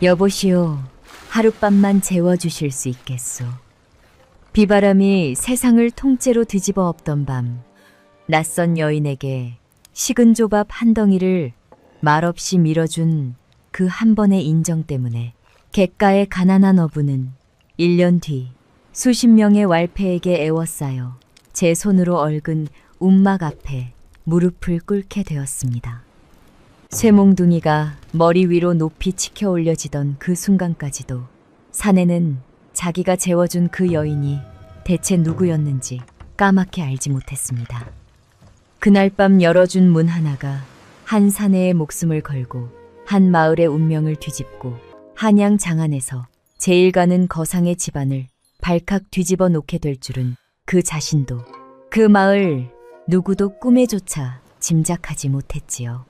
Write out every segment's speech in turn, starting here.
여보시오, 하룻밤만 재워주실 수 있겠소. 비바람이 세상을 통째로 뒤집어 엎던 밤, 낯선 여인에게 식은 조밥 한 덩이를 말없이 밀어준 그 한 번의 인정 때문에 객가의 가난한 어부는 1년 뒤 수십 명의 왈패에게 애워싸여 제 손으로 얽은 움막 앞에 무릎을 꿇게 되었습니다. 쇠몽둥이가 머리 위로 높이 치켜 올려지던 그 순간까지도 사내는 자기가 재워준 그 여인이 대체 누구였는지 까맣게 알지 못했습니다. 그날 밤 열어준 문 하나가 한 사내의 목숨을 걸고 한 마을의 운명을 뒤집고 한양 장안에서 제일 가는 거상의 집안을 발칵 뒤집어 놓게 될 줄은 그 자신도 그 마을 누구도 꿈에조차 짐작하지 못했지요.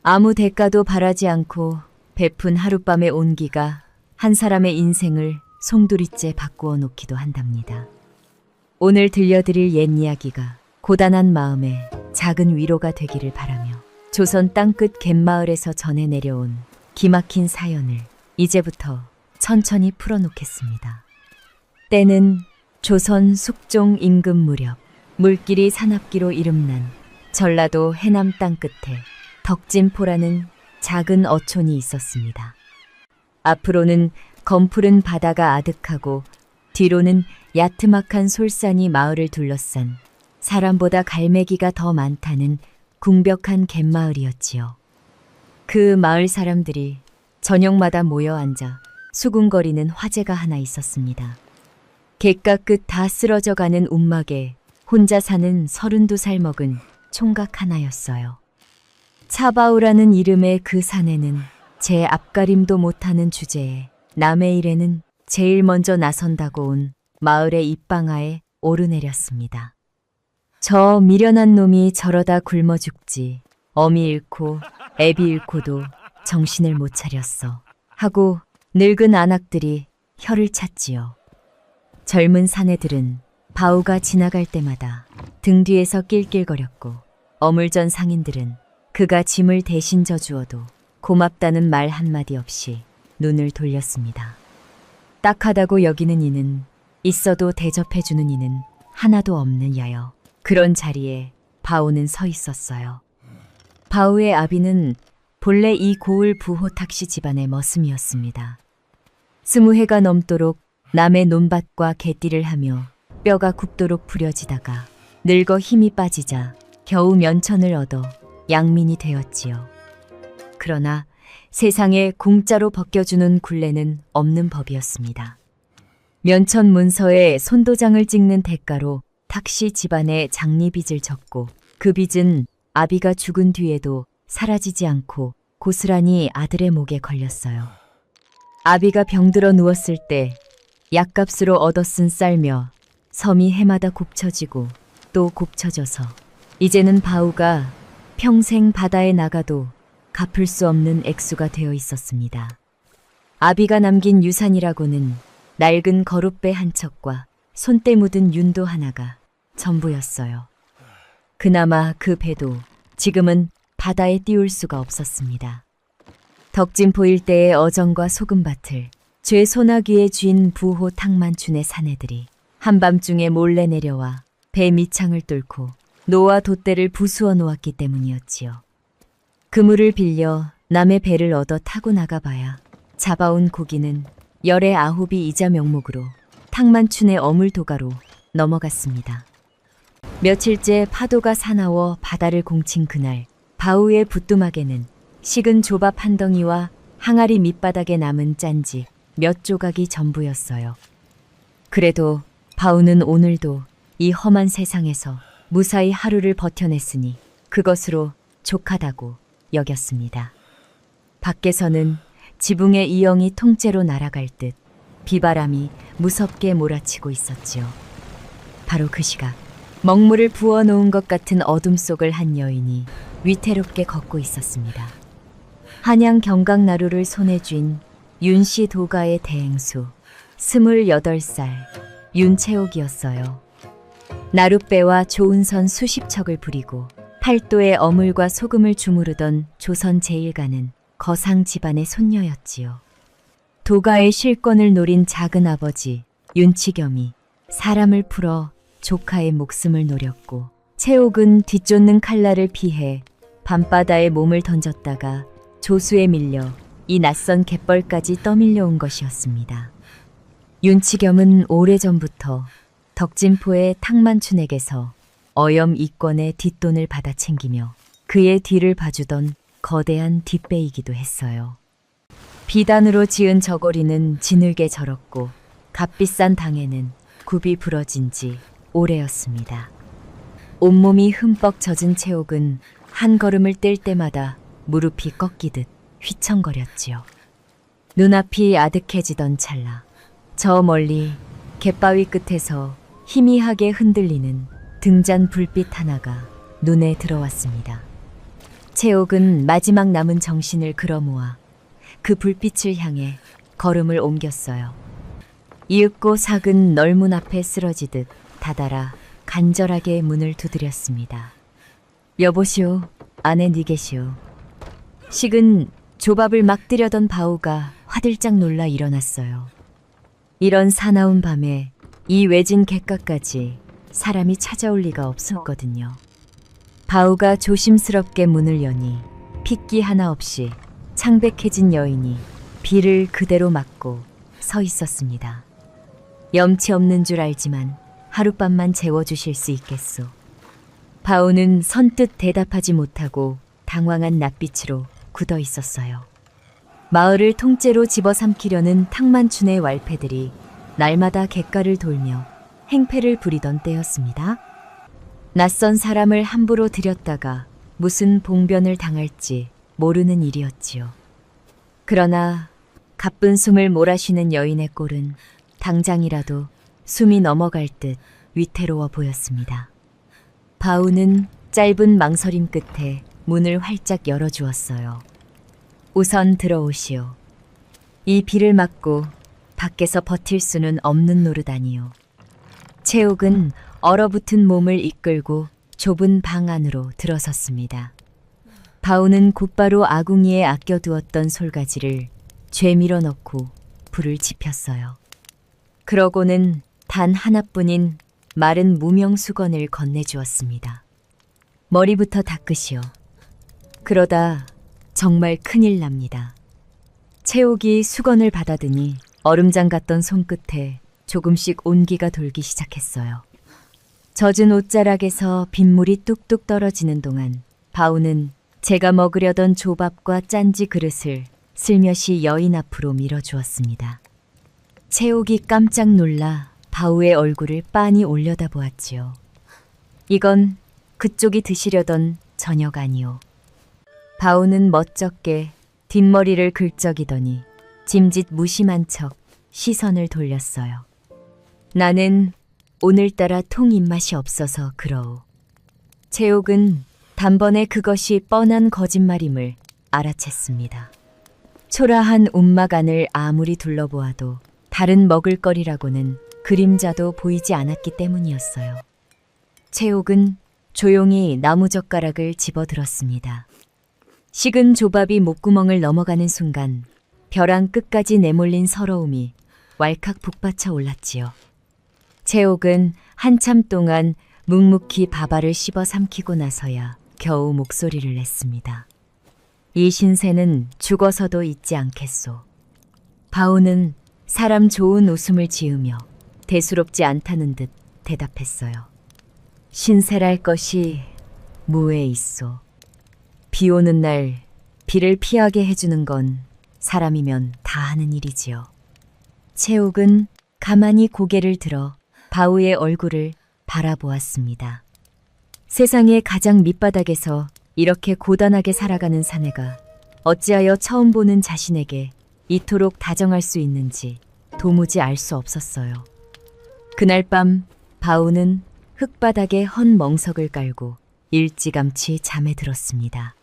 아무 대가도 바라지 않고 베푼 하룻밤의 온기가 한 사람의 인생을 송두리째 바꾸어 놓기도 한답니다. 오늘 들려드릴 옛 이야기가 고단한 마음에 작은 위로가 되기를 바라며 조선 땅끝 갯마을에서 전해 내려온 기막힌 사연을 이제부터 천천히 풀어놓겠습니다. 때는 조선 숙종 임금 무렵 물길이 산악기로 이름난 전라도 해남 땅끝에 덕진포라는 작은 어촌이 있었습니다. 앞으로는 검푸른 바다가 아득하고 뒤로는 야트막한 솔산이 마을을 둘러싼 사람보다 갈매기가 더 많다는 궁벽한 갯마을이었지요. 그 마을 사람들이 저녁마다 모여 앉아 수군거리는 화제가 하나 있었습니다. 갯가 끝 다 쓰러져가는 움막에 혼자 사는 32살 먹은 총각 하나였어요. 차바우라는 이름의 그 사내는 제 앞가림도 못하는 주제에 남의 일에는 제일 먼저 나선다고 온 마을의 입방아에 오르내렸습니다. 저 미련한 놈이 저러다 굶어 죽지. 어미 잃고 애비 잃고도 정신을 못 차렸어. 하고 늙은 안악들이 혀를 찼지요. 젊은 사내들은 바우가 지나갈 때마다 등 뒤에서 낄낄거렸고 어물전 상인들은 그가 짐을 대신 져주어도 고맙다는 말 한마디 없이 눈을 돌렸습니다. 딱하다고 여기는 이는 있어도 대접해주는 이는 하나도 없는 야여. 그런 자리에 바우는 서 있었어요. 바우의 아비는 본래 이 고을 부호 탁씨 집안의 머슴이었습니다. 20해가 넘도록 남의 논밭과 개띠를 하며 뼈가 굽도록 부려지다가 늙어 힘이 빠지자 겨우 면천을 얻어 양민이 되었지요. 그러나 세상에 공짜로 벗겨주는 굴레는 없는 법이었습니다. 면천 문서에 손도장을 찍는 대가로 탁씨 집안의 장리빚을 졌고 그 빚은 아비가 죽은 뒤에도 사라지지 않고 고스란히 아들의 목에 걸렸어요. 아비가 병들어 누웠을 때 약값으로 얻어쓴 쌀며 섬이 해마다 곱쳐지고 또 곱쳐져서 이제는 바우가 평생 바다에 나가도 갚을 수 없는 액수가 되어 있었습니다. 아비가 남긴 유산이라고는 낡은 거룻배 한 척과 손때 묻은 윤도 하나가 전부였어요. 그나마 그 배도 지금은 바다에 띄울 수가 없었습니다. 덕진포 일대의 어정과 소금밭을 죄 소나기에 쥔 부호 탕만춘의 사내들이 한밤중에 몰래 내려와 배 밑창을 뚫고 노와 돛대를 부수어 놓았기 때문이었지요. 그물을 빌려 남의 배를 얻어 타고 나가봐야 잡아온 고기는 열의 아홉이 이자 명목으로 탕만춘의 어물도가로 넘어갔습니다. 며칠째 파도가 사나워 바다를 공친 그날 바우의 부뚜막에는 식은 조밥 한 덩이와 항아리 밑바닥에 남은 짠지 몇 조각이 전부였어요. 그래도 바우는 오늘도 이 험한 세상에서 무사히 하루를 버텨냈으니 그것으로 족하다고 여겼습니다. 밖에서는 지붕의 이영이 통째로 날아갈 듯 비바람이 무섭게 몰아치고 있었지요. 바로 그 시각 먹물을 부어놓은 것 같은 어둠 속을 한 여인이 위태롭게 걷고 있었습니다. 한양 경강나루를 손에 쥔 윤씨 도가의 대행수 28살 윤채옥이었어요. 나룻배와 좋은 선 수십 척을 부리고 팔도에 어물과 소금을 주무르던 조선 제일가는 거상 집안의 손녀였지요. 도가의 실권을 노린 작은 아버지 윤치겸이 사람을 풀어 조카의 목숨을 노렸고, 채옥은 뒤쫓는 칼날을 피해 밤바다에 몸을 던졌다가 조수에 밀려 이 낯선 갯벌까지 떠밀려온 것이었습니다. 윤치겸은 오래전부터 덕진포의 탕만춘에게서 어염 이권의 뒷돈을 받아 챙기며 그의 뒤를 봐주던 거대한 뒷배이기도 했어요. 비단으로 지은 저고리는 지늘게 절었고 값비싼 당에는 굽이 부러진 지 오래였습니다. 온몸이 흠뻑 젖은 채옥은 한 걸음을 뗄 때마다 무릎이 꺾이듯 휘청거렸지요. 눈앞이 아득해지던 찰나, 저 멀리 갯바위 끝에서 희미하게 흔들리는 등잔 불빛 하나가 눈에 들어왔습니다. 채옥은 마지막 남은 정신을 끌어모아 그 불빛을 향해 걸음을 옮겼어요. 이윽고 삭은 널문 앞에 쓰러지듯 다다라 간절하게 문을 두드렸습니다. 여보시오, 안에 니 계시오. 식은 조밥을 막 뜨려던 바우가 화들짝 놀라 일어났어요. 이런 사나운 밤에 이 외진 갯가까지 사람이 찾아올 리가 없었거든요. 바우가 조심스럽게 문을 여니 핏기 하나 없이 창백해진 여인이 비를 그대로 맞고 서 있었습니다. 염치 없는 줄 알지만 하룻밤만 재워주실 수 있겠소. 바우는 선뜻 대답하지 못하고 당황한 낯빛으로 굳어 있었어요. 마을을 통째로 집어삼키려는 탕만춘의 왈패들이 날마다 갯가를 돌며 행패를 부리던 때였습니다. 낯선 사람을 함부로 들였다가 무슨 봉변을 당할지 모르는 일이었지요. 그러나 가쁜 숨을 몰아쉬는 여인의 꼴은 당장이라도 숨이 넘어갈 듯 위태로워 보였습니다. 바우는 짧은 망설임 끝에 문을 활짝 열어주었어요. 우선 들어오시오. 이 비를 맞고 밖에서 버틸 수는 없는 노릇아니요. 채옥은 얼어붙은 몸을 이끌고 좁은 방 안으로 들어섰습니다. 바우는 곧바로 아궁이에 아껴두었던 솔가지를 죄밀어 넣고 불을 지폈어요. 그러고는 단 하나뿐인 마른 무명 수건을 건네주었습니다. 머리부터 닦으시오. 그러다 정말 큰일 납니다. 채옥이 수건을 받아드니 얼음장 같던 손끝에 조금씩 온기가 돌기 시작했어요. 젖은 옷자락에서 빗물이 뚝뚝 떨어지는 동안 바우는 제가 먹으려던 조밥과 짠지 그릇을 슬며시 여인 앞으로 밀어주었습니다. 채옥이 깜짝 놀라 바우의 얼굴을 빤히 올려다보았지요. 이건 그쪽이 드시려던 저녁 아니오. 바우는 멋쩍게 뒷머리를 긁적이더니 짐짓 무심한 척 시선을 돌렸어요. 나는 오늘따라 통 입맛이 없어서 그러오. 채옥은 단번에 그것이 뻔한 거짓말임을 알아챘습니다. 초라한 움막 안을 아무리 둘러보아도 다른 먹을거리라고는 그림자도 보이지 않았기 때문이었어요. 채옥은 조용히 나무젓가락을 집어들었습니다. 식은 조밥이 목구멍을 넘어가는 순간 벼랑 끝까지 내몰린 서러움이 왈칵 북받쳐 올랐지요. 채옥은 한참 동안 묵묵히 밥알을 씹어 삼키고 나서야 겨우 목소리를 냈습니다. 이 신세는 죽어서도 잊지 않겠소. 바우는 사람 좋은 웃음을 지으며 대수롭지 않다는 듯 대답했어요. 신세랄 것이 무에 있소. 비 오는 날 비를 피하게 해주는 건 사람이면 다 하는 일이지요. 채옥은 가만히 고개를 들어 바우의 얼굴을 바라보았습니다. 세상의 가장 밑바닥에서 이렇게 고단하게 살아가는 사내가 어찌하여 처음 보는 자신에게 이토록 다정할 수 있는지 도무지 알 수 없었어요. 그날 밤 바우는 흙바닥에 헌 멍석을 깔고 일찌감치 잠에 들었습니다.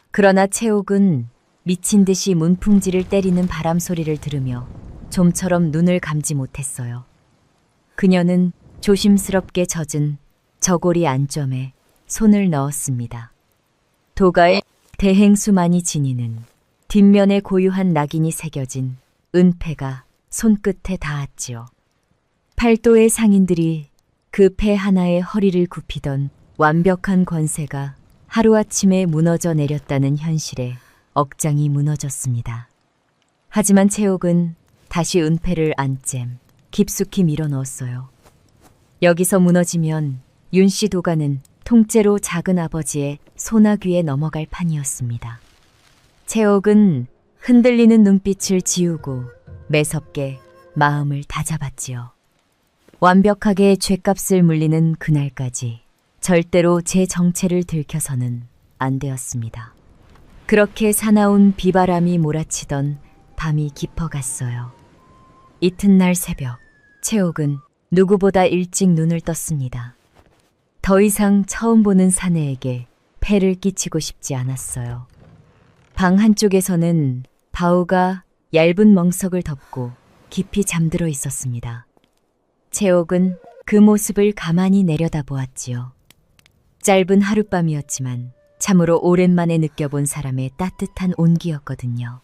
그러나 채옥은 미친 듯이 문풍지를 때리는 바람 소리를 들으며 좀처럼 눈을 감지 못했어요. 그녀는 조심스럽게 젖은 저고리 안점에 손을 넣었습니다. 도가의 대행수만이 지니는 뒷면에 고유한 낙인이 새겨진 은폐가 손끝에 닿았지요. 팔도의 상인들이 그 폐 하나에 허리를 굽히던 완벽한 권세가 하루아침에 무너져 내렸다는 현실에 억장이 무너졌습니다. 하지만 채옥은 다시 은폐를 안잼 깊숙이 밀어넣었어요. 여기서 무너지면 윤씨 도가는 통째로 작은 아버지의 소나귀에 넘어갈 판이었습니다. 채옥은 흔들리는 눈빛을 지우고 매섭게 마음을 다잡았지요. 완벽하게 죗값을 물리는 그날까지 절대로 제 정체를 들켜서는 안 되었습니다. 그렇게 사나운 비바람이 몰아치던 밤이 깊어갔어요. 이튿날 새벽, 채옥은 누구보다 일찍 눈을 떴습니다. 더 이상 처음 보는 사내에게 폐를 끼치고 싶지 않았어요. 방 한쪽에서는 바우가 얇은 멍석을 덮고 깊이 잠들어 있었습니다. 채옥은 그 모습을 가만히 내려다보았지요. 짧은 하룻밤이었지만 참으로 오랜만에 느껴본 사람의 따뜻한 온기였거든요.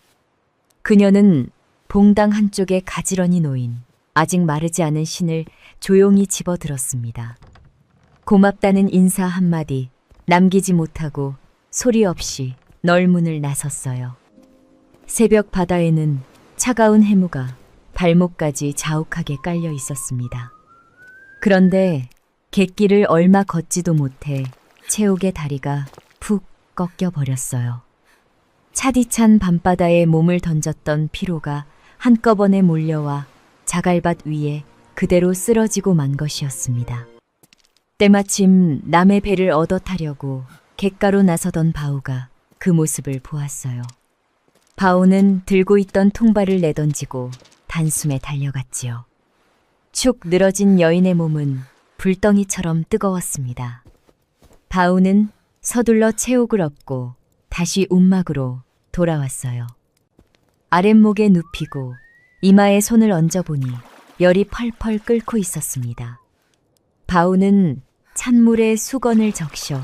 그녀는 봉당 한쪽에 가지런히 놓인 아직 마르지 않은 신을 조용히 집어들었습니다. 고맙다는 인사 한마디 남기지 못하고 소리 없이 널문을 나섰어요. 새벽 바다에는 차가운 해무가 발목까지 자욱하게 깔려 있었습니다. 그런데 갯길을 얼마 걷지도 못해 채옥의 다리가 푹 꺾여 버렸어요. 차디찬 밤바다에 몸을 던졌던 피로가 한꺼번에 몰려와 자갈밭 위에 그대로 쓰러지고 만 것이었습니다. 때마침 남의 배를 얻어 타려고 갯가로 나서던 바우가 그 모습을 보았어요. 바우는 들고 있던 통발을 내던지고 단숨에 달려갔지요. 축 늘어진 여인의 몸은 불덩이처럼 뜨거웠습니다. 바우는 서둘러 채옥을 업고 다시 움막으로 돌아왔어요. 아랫목에 눕히고 이마에 손을 얹어보니 열이 펄펄 끓고 있었습니다. 바우는 찬물에 수건을 적셔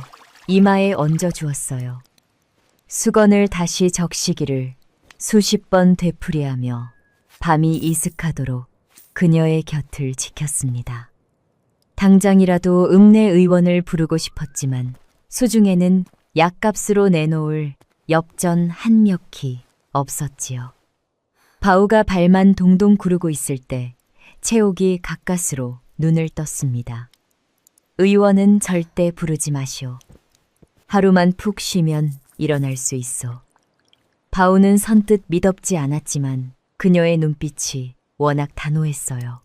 이마에 얹어주었어요. 수건을 다시 적시기를 수십 번 되풀이하며 밤이 이슥하도록 그녀의 곁을 지켰습니다. 당장이라도 읍내 의원을 부르고 싶었지만 수중에는 약값으로 내놓을 엽전 한 멱이 없었지요. 바우가 발만 동동 구르고 있을 때 채옥이 가까스로 눈을 떴습니다. 의원은 절대 부르지 마시오. 하루만 푹 쉬면 일어날 수 있어. 바우는 선뜻 미덥지 않았지만 그녀의 눈빛이 워낙 단호했어요.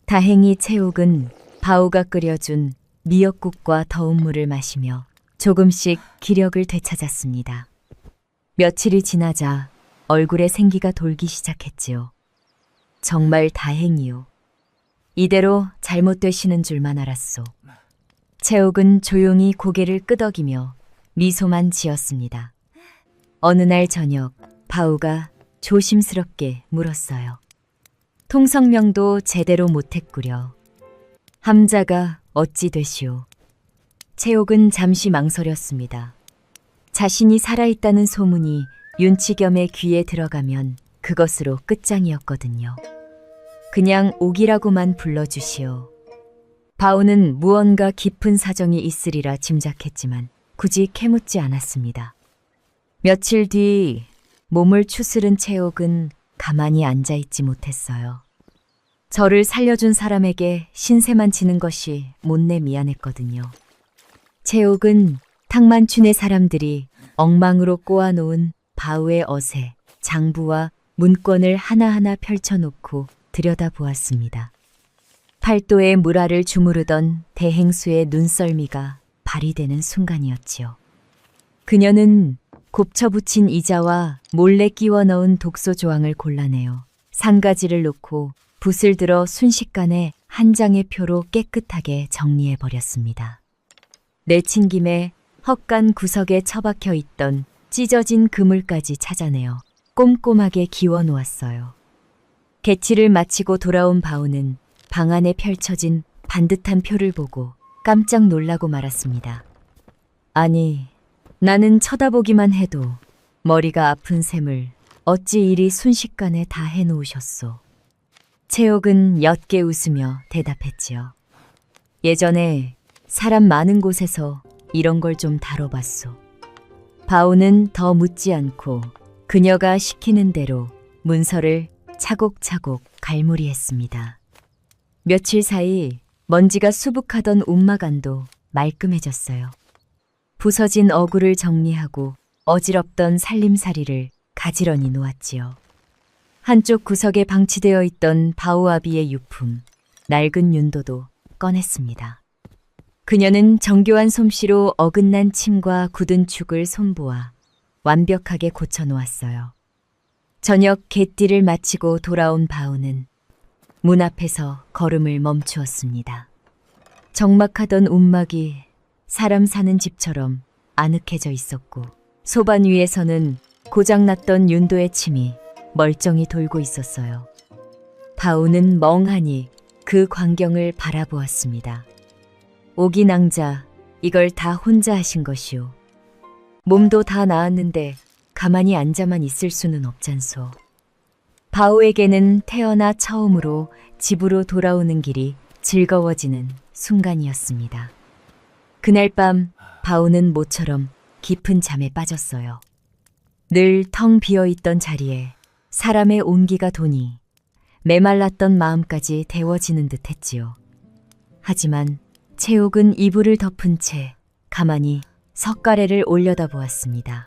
다행히 채옥은 바우가 끓여준 미역국과 더운 물을 마시며 조금씩 기력을 되찾았습니다. 며칠이 지나자 얼굴에 생기가 돌기 시작했지요. 정말 다행이요. 이대로 잘못되시는 줄만 알았소. 채옥은 조용히 고개를 끄덕이며 미소만 지었습니다. 어느 날 저녁 바우가 조심스럽게 물었어요. 통성명도 제대로 못했구려. 함자가 어찌 되시오? 채옥은 잠시 망설였습니다. 자신이 살아있다는 소문이 윤치겸의 귀에 들어가면 그것으로 끝장이었거든요. 그냥 옥이라고만 불러주시오. 바우는 무언가 깊은 사정이 있으리라 짐작했지만 굳이 캐묻지 않았습니다. 며칠 뒤 몸을 추스른 채옥은 가만히 앉아있지 못했어요. 저를 살려준 사람에게 신세만 지는 것이 못내 미안했거든요. 채옥은 탕만춘의 사람들이 엉망으로 꼬아놓은 바우의 어세, 장부와 문권을 하나하나 펼쳐놓고 들여다보았습니다. 팔도에 물알을 주무르던 대행수의 눈썰미가 발휘되는 순간이었지요. 그녀는 곱쳐붙인 이자와 몰래 끼워 넣은 독소 조항을 골라내어 상가지를 놓고 붓을 들어 순식간에 한 장의 표로 깨끗하게 정리해버렸습니다. 내친 김에 헛간 구석에 처박혀 있던 찢어진 그물까지 찾아내어 꼼꼼하게 기워 놓았어요. 개치를 마치고 돌아온 바우는 방 안에 펼쳐진 반듯한 표를 보고 깜짝 놀라고 말았습니다. 아니, 나는 쳐다보기만 해도 머리가 아픈 셈을 어찌 이리 순식간에 다 해놓으셨소? 채옥은 옅게 웃으며 대답했지요. 예전에 사람 많은 곳에서 이런 걸 좀 다뤄봤소. 바오는 더 묻지 않고 그녀가 시키는 대로 문서를 차곡차곡 갈무리했습니다. 며칠 사이 먼지가 수북하던 움막안도 말끔해졌어요. 부서진 어구를 정리하고 어지럽던 살림살이를 가지런히 놓았지요. 한쪽 구석에 방치되어 있던 바오아비의 유품, 낡은 윤도도 꺼냈습니다. 그녀는 정교한 솜씨로 어긋난 침과 굳은 축을 손보아 완벽하게 고쳐놓았어요. 저녁 개띠를 마치고 돌아온 바오는 문 앞에서 걸음을 멈추었습니다. 적막하던 움막이 사람 사는 집처럼 아늑해져 있었고 소반 위에서는 고장났던 윤도의 침이 멀쩡히 돌고 있었어요. 바오는 멍하니 그 광경을 바라보았습니다. 오기낭자, 이걸 다 혼자 하신 것이오. 몸도 다 나았는데 가만히 앉아만 있을 수는 없잖소. 바오에게는 태어나 처음으로 집으로 돌아오는 길이 즐거워지는 순간이었습니다. 그날 밤 바오는 모처럼 깊은 잠에 빠졌어요. 늘 텅 비어있던 자리에 사람의 온기가 도니 메말랐던 마음까지 데워지는 듯 했지요. 하지만 채옥은 이불을 덮은 채 가만히 석가래를 올려다보았습니다.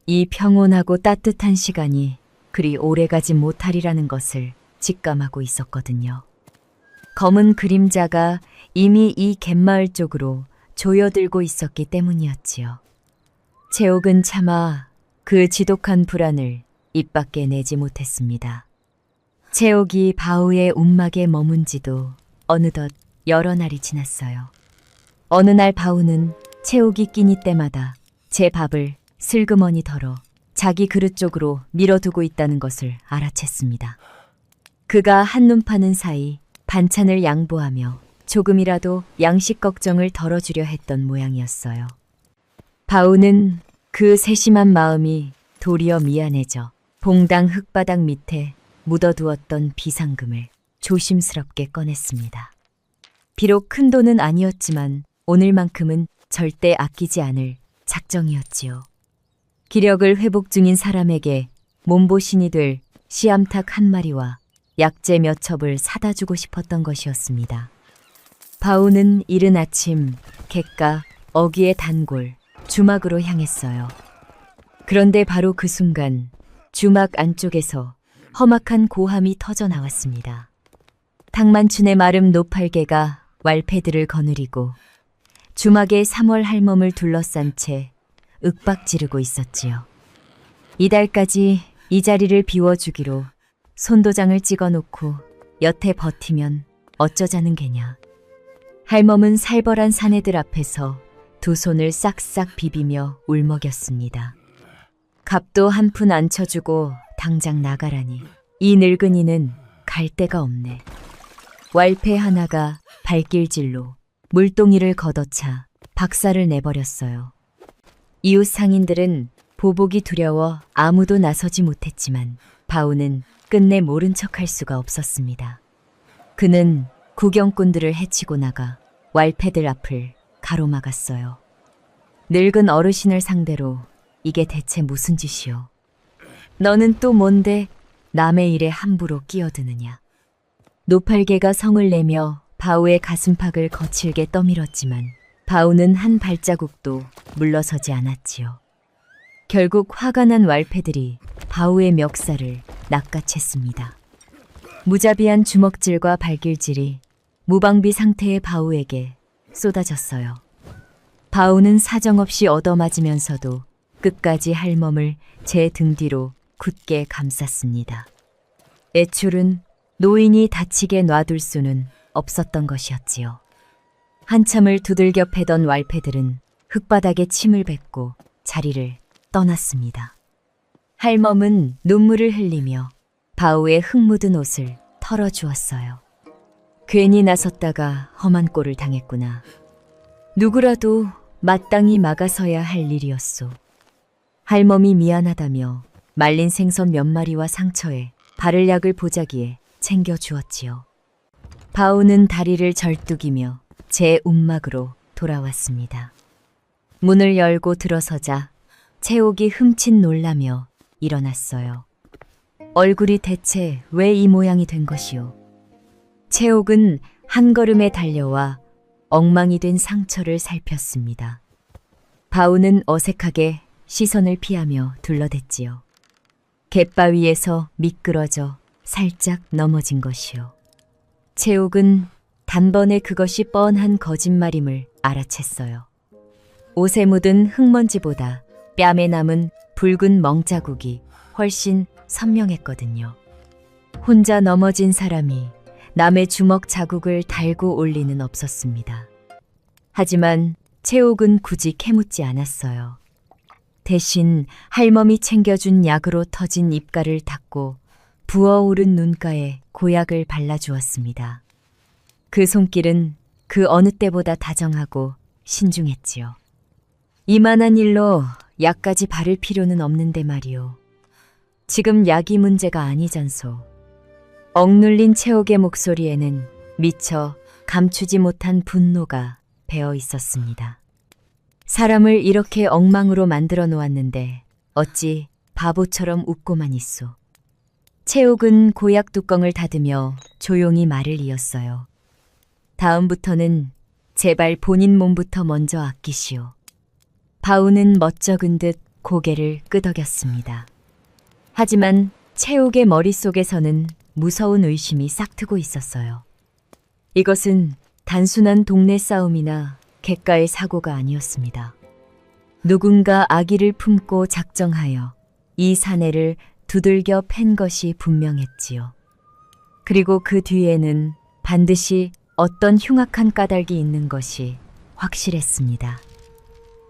이 평온하고 따뜻한 시간이 그리 오래가지 못하리라는 것을 직감하고 있었거든요. 검은 그림자가 이미 이 갯마을 쪽으로 조여들고 있었기 때문이었지요. 채옥은 차마 그 지독한 불안을 입 밖에 내지 못했습니다. 채옥이 바오의 움막에 머문 지도 어느덧 여러 날이 지났어요. 어느 날 바오는 채옥이 끼니 때마다 제 밥을 슬그머니 덜어 자기 그릇 쪽으로 밀어두고 있다는 것을 알아챘습니다. 그가 한눈 파는 사이 반찬을 양보하며 조금이라도 양식 걱정을 덜어주려 했던 모양이었어요. 바오는 그 세심한 마음이 도리어 미안해져 봉당 흙바닥 밑에 묻어두었던 비상금을 조심스럽게 꺼냈습니다. 비록 큰 돈은 아니었지만 오늘만큼은 절대 아끼지 않을 작정이었지요. 기력을 회복 중인 사람에게 몸보신이 될 씨암탉 한 마리와 약재 몇 첩을 사다 주고 싶었던 것이었습니다. 바오는 이른 아침 객가 어귀의 단골 주막으로 향했어요. 그런데 바로 그 순간 주막 안쪽에서 험악한 고함이 터져 나왔습니다. 탕만춘의 마름 노팔개가 왈패들을 거느리고 주막의 3월 할멈을 둘러싼 채 윽박 지르고 있었지요. 이달까지 이 자리를 비워주기로 손도장을 찍어놓고 여태 버티면 어쩌자는 게냐. 할멈은 살벌한 사내들 앞에서 두 손을 싹싹 비비며 울먹였습니다. 값도 한 푼 안 쳐주고 당장 나가라니. 이 늙은이는 갈 데가 없네. 왈패 하나가 발길질로 물동이를 걷어차 박살을 내버렸어요. 이웃 상인들은 보복이 두려워 아무도 나서지 못했지만 바오는 끝내 모른 척할 수가 없었습니다. 그는 구경꾼들을 해치고 나가 왈패들 앞을 가로막았어요. 늙은 어르신을 상대로 이게 대체 무슨 짓이오? 너는 또 뭔데 남의 일에 함부로 끼어드느냐? 노팔개가 성을 내며 바오의 가슴팍을 거칠게 떠밀었지만 바오는 한 발자국도 물러서지 않았지요. 결국 화가 난 왈패들이 바오의 멱살을 낚아챘습니다. 무자비한 주먹질과 발길질이 무방비 상태의 바오에게 쏟아졌어요. 바오는 사정없이 얻어맞으면서도 끝까지 할멈을 제 등 뒤로 굳게 감쌌습니다. 애출은 노인이 다치게 놔둘 수는 없었던 것이었지요. 한참을 두들겨 패던 왈패들은 흙바닥에 침을 뱉고 자리를 떠났습니다. 할멈은 눈물을 흘리며 바오의 흙 묻은 옷을 털어주었어요. 괜히 나섰다가 험한 꼴을 당했구나. 누구라도 마땅히 막아서야 할 일이었소. 할멈이 미안하다며 말린 생선 몇 마리와 상처에 바를 약을 보자기에 챙겨 주었지요. 바오는 다리를 절뚝이며 제 움막으로 돌아왔습니다. 문을 열고 들어서자 채옥이 흠칫 놀라며 일어났어요. 얼굴이 대체 왜 이 모양이 된 것이오? 채옥은 한 걸음에 달려와 엉망이 된 상처를 살폈습니다. 바우는 어색하게 시선을 피하며 둘러댔지요. 갯바위에서 미끄러져 살짝 넘어진 것이요. 채옥은 단번에 그것이 뻔한 거짓말임을 알아챘어요. 옷에 묻은 흙먼지보다 뺨에 남은 붉은 멍자국이 훨씬 선명했거든요. 혼자 넘어진 사람이 남의 주먹 자국을 달고 올 리는 없었습니다. 하지만 채옥은 굳이 캐묻지 않았어요. 대신 할멈이 챙겨준 약으로 터진 입가를 닦고 부어오른 눈가에 고약을 발라주었습니다. 그 손길은 그 어느 때보다 다정하고 신중했지요. 이만한 일로 약까지 바를 필요는 없는데 말이오. 지금 약이 문제가 아니잖소. 억눌린 채옥의 목소리에는 미처 감추지 못한 분노가 배어 있었습니다. 사람을 이렇게 엉망으로 만들어 놓았는데 어찌 바보처럼 웃고만 있소. 채옥은 고약 뚜껑을 닫으며 조용히 말을 이었어요. 다음부터는 제발 본인 몸부터 먼저 아끼시오. 바우는 멋쩍은 듯 고개를 끄덕였습니다. 하지만 채옥의 머릿속에서는 무서운 의심이 싹트고 있었어요. 이것은 단순한 동네 싸움이나 객가의 사고가 아니었습니다. 누군가 아기를 품고 작정하여 이 사내를 두들겨 팬 것이 분명했지요. 그리고 그 뒤에는 반드시 어떤 흉악한 까닭이 있는 것이 확실했습니다.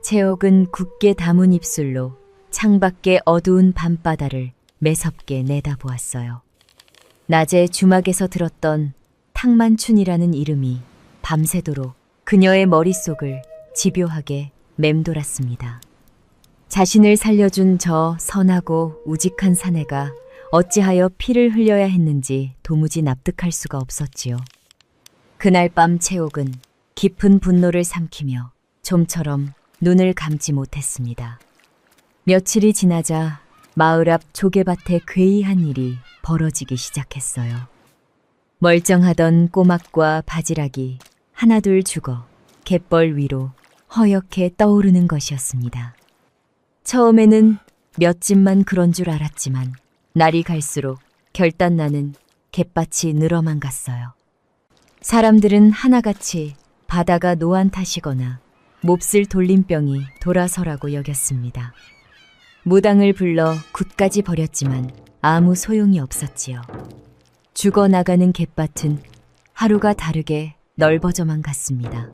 채옥은 굳게 담은 입술로 창밖의 어두운 밤바다를 매섭게 내다보았어요. 낮에 주막에서 들었던 탕만춘이라는 이름이 밤새도록 그녀의 머릿속을 집요하게 맴돌았습니다. 자신을 살려준 저 선하고 우직한 사내가 어찌하여 피를 흘려야 했는지 도무지 납득할 수가 없었지요. 그날 밤 채옥은 깊은 분노를 삼키며 좀처럼 눈을 감지 못했습니다. 며칠이 지나자 마을 앞 조개밭에 괴이한 일이 벌어지기 시작했어요. 멀쩡하던 꼬막과 바지락이 하나둘 죽어 갯벌 위로 허옇게 떠오르는 것이었습니다. 처음에는 몇 집만 그런 줄 알았지만 날이 갈수록 결단나는 갯밭이 늘어만 갔어요. 사람들은 하나같이 바다가 노안 탓이거나 몹쓸 돌림병이 돌아서라고 여겼습니다. 무당을 불러 굿까지 버렸지만 아무 소용이 없었지요. 죽어나가는 갯밭은 하루가 다르게 넓어져만 갔습니다.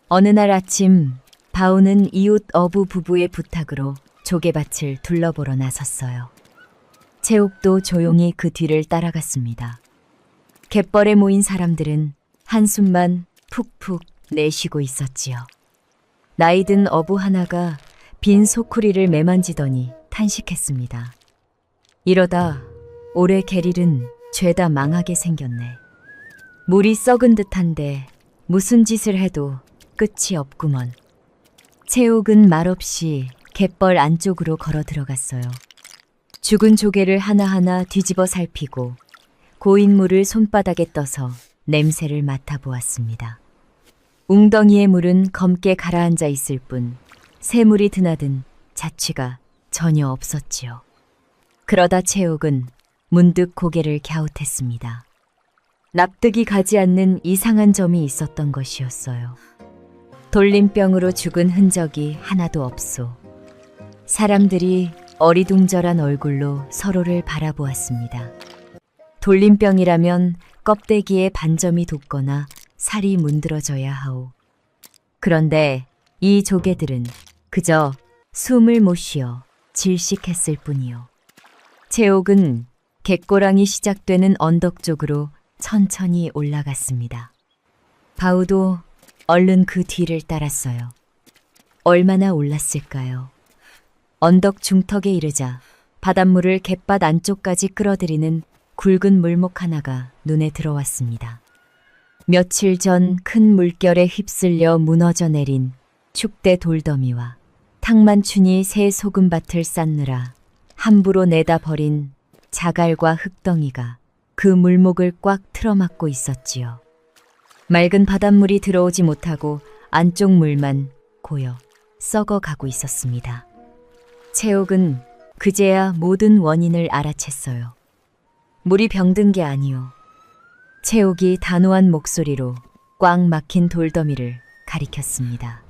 어느 날 아침 바우는 이웃 어부 부부의 부탁으로 조개밭을 둘러보러 나섰어요. 채옥도 조용히 그 뒤를 따라갔습니다. 갯벌에 모인 사람들은 한숨만 푹푹 내쉬고 있었지요. 나이든 어부 하나가 빈 소쿠리를 매만지더니 탄식했습니다. 이러다 올해 계릴은 죄다 망하게 생겼네. 물이 썩은 듯한데 무슨 짓을 해도 끝이 없구먼. 채옥은 말없이 갯벌 안쪽으로 걸어 들어갔어요. 죽은 조개를 하나하나 뒤집어 살피고 고인 물을 손바닥에 떠서 냄새를 맡아보았습니다. 웅덩이의 물은 검게 가라앉아 있을 뿐 새물이 드나든 자취가 전혀 없었지요. 그러다 채옥은 문득 고개를 갸웃했습니다. 납득이 가지 않는 이상한 점이 있었던 것이었어요. 돌림병으로 죽은 흔적이 하나도 없소. 사람들이 어리둥절한 얼굴로 서로를 바라보았습니다. 돌림병이라면 껍데기에 반점이 돋거나 살이 문드러져야 하오. 그런데 이 조개들은 그저 숨을 못 쉬어 질식했을 뿐이요. 채옥은 갯고랑이 시작되는 언덕 쪽으로 천천히 올라갔습니다. 바우도 얼른 그 뒤를 따랐어요. 얼마나 올랐을까요? 언덕 중턱에 이르자 바닷물을 갯밭 안쪽까지 끌어들이는 굵은 물목 하나가 눈에 들어왔습니다. 며칠 전 큰 물결에 휩쓸려 무너져 내린 축대 돌더미와 탕만춘이 새 소금밭을 쌓느라 함부로 내다 버린 자갈과 흙덩이가 그 물목을 꽉 틀어막고 있었지요. 맑은 바닷물이 들어오지 못하고 안쪽 물만 고여 썩어가고 있었습니다. 채옥은 그제야 모든 원인을 알아챘어요. 물이 병든 게 아니요. 채옥이 단호한 목소리로 꽉 막힌 돌더미를 가리켰습니다.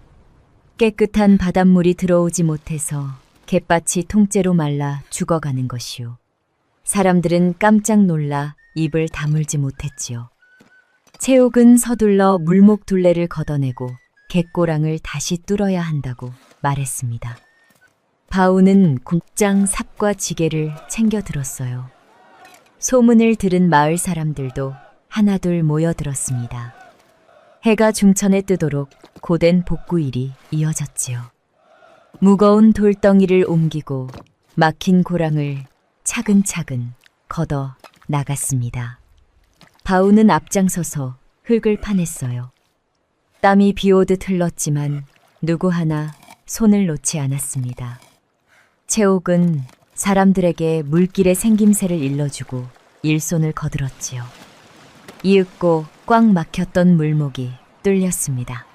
깨끗한 바닷물이 들어오지 못해서 갯밭이 통째로 말라 죽어가는 것이요. 사람들은 깜짝 놀라 입을 다물지 못했지요. 채옥은 서둘러 물목 둘레를 걷어내고 갯고랑을 다시 뚫어야 한다고 말했습니다. 바우는 국장 삽과 지게를 챙겨 들었어요. 소문을 들은 마을 사람들도 하나둘 모여들었습니다. 해가 중천에 뜨도록 고된 복구일이 이어졌지요. 무거운 돌덩이를 옮기고 막힌 고랑을 차근차근 걷어 나갔습니다. 바우는 앞장서서 흙을 파냈어요. 땀이 비오듯 흘렀지만 누구 하나 손을 놓지 않았습니다. 채옥은 사람들에게 물길의 생김새를 일러주고 일손을 거들었지요. 이윽고 꽉 막혔던 물목이 뚫렸습니다.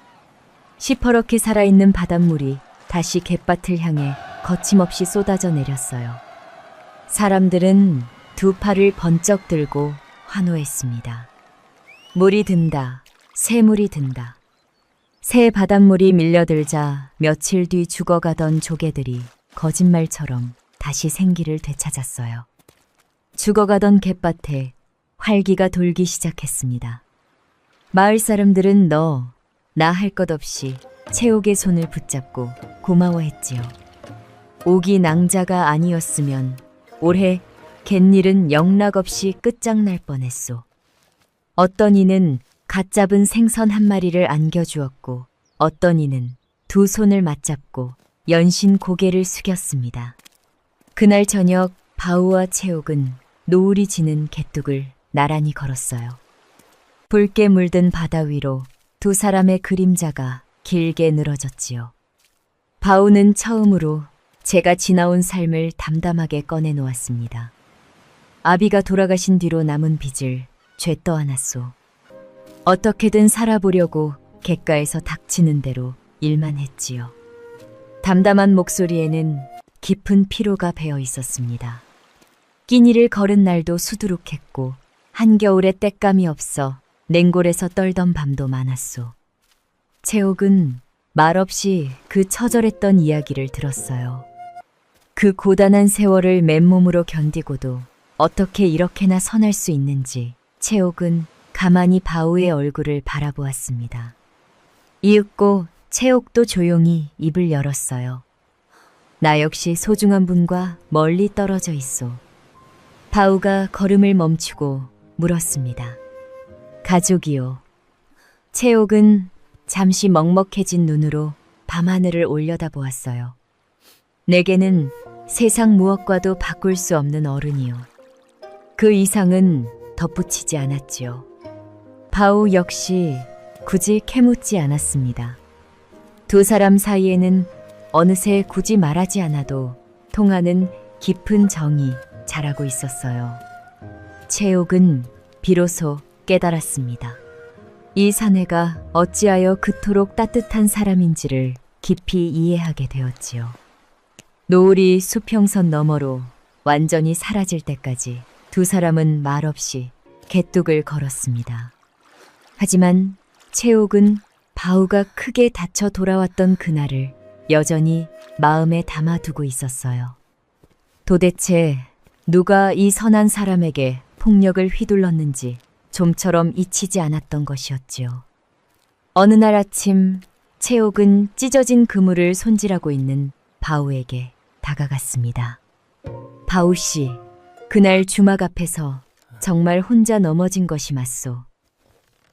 시퍼렇게 살아있는 바닷물이 다시 갯밭을 향해 거침없이 쏟아져 내렸어요. 사람들은 두 팔을 번쩍 들고 환호했습니다. 물이 든다, 새물이 든다. 새 바닷물이 밀려들자 며칠 뒤 죽어가던 조개들이 거짓말처럼 다시 생기를 되찾았어요. 죽어가던 갯밭에 활기가 돌기 시작했습니다. 마을 사람들은 너, 나 할 것 없이 채옥의 손을 붙잡고 고마워했지요. 옥이 낭자가 아니었으면 올해 갯일은 영락없이 끝장날 뻔했소. 어떤 이는 갓 잡은 생선 한 마리를 안겨주었고 어떤 이는 두 손을 맞잡고 연신 고개를 숙였습니다. 그날 저녁 바우와 채옥은 노을이 지는 갯둑을 나란히 걸었어요. 붉게 물든 바다 위로 두 사람의 그림자가 길게 늘어졌지요. 바우는 처음으로 제가 지나온 삶을 담담하게 꺼내놓았습니다. 아비가 돌아가신 뒤로 남은 빚을 죄떠안았소. 어떻게든 살아보려고 갯가에서 닥치는 대로 일만 했지요. 담담한 목소리에는 깊은 피로가 배어 있었습니다. 끼니를 걸은 날도 수두룩했고 한겨울에 땔감이 없어 냉골에서 떨던 밤도 많았소. 채옥은 말없이 그 처절했던 이야기를 들었어요. 그 고단한 세월을 맨몸으로 견디고도 어떻게 이렇게나 선할 수 있는지 채옥은 가만히 바우의 얼굴을 바라보았습니다. 이윽고 채옥도 조용히 입을 열었어요. 나 역시 소중한 분과 멀리 떨어져 있소. 바우가 걸음을 멈추고 물었습니다. 가족이요. 채옥은 잠시 먹먹해진 눈으로 밤하늘을 올려다보았어요. 내게는 세상 무엇과도 바꿀 수 없는 어른이요. 그 이상은 덧붙이지 않았지요. 바우 역시 굳이 캐묻지 않았습니다. 두 사람 사이에는 어느새 굳이 말하지 않아도 통하는 깊은 정이 자라고 있었어요. 채옥은 비로소 깨달았습니다. 이 사내가 어찌하여 그토록 따뜻한 사람인지를 깊이 이해하게 되었지요. 노을이 수평선 너머로 완전히 사라질 때까지 두 사람은 말없이 갯둑을 걸었습니다. 하지만 채옥은 바우가 크게 다쳐 돌아왔던 그날을 여전히 마음에 담아두고 있었어요. 도대체 누가 이 선한 사람에게 폭력을 휘둘렀는지 좀처럼 잊히지 않았던 것이었지요. 어느 날 아침 채옥은 찢어진 그물을 손질하고 있는 바우에게 다가갔습니다. 바우 씨, 그날 주막 앞에서 정말 혼자 넘어진 것이 맞소.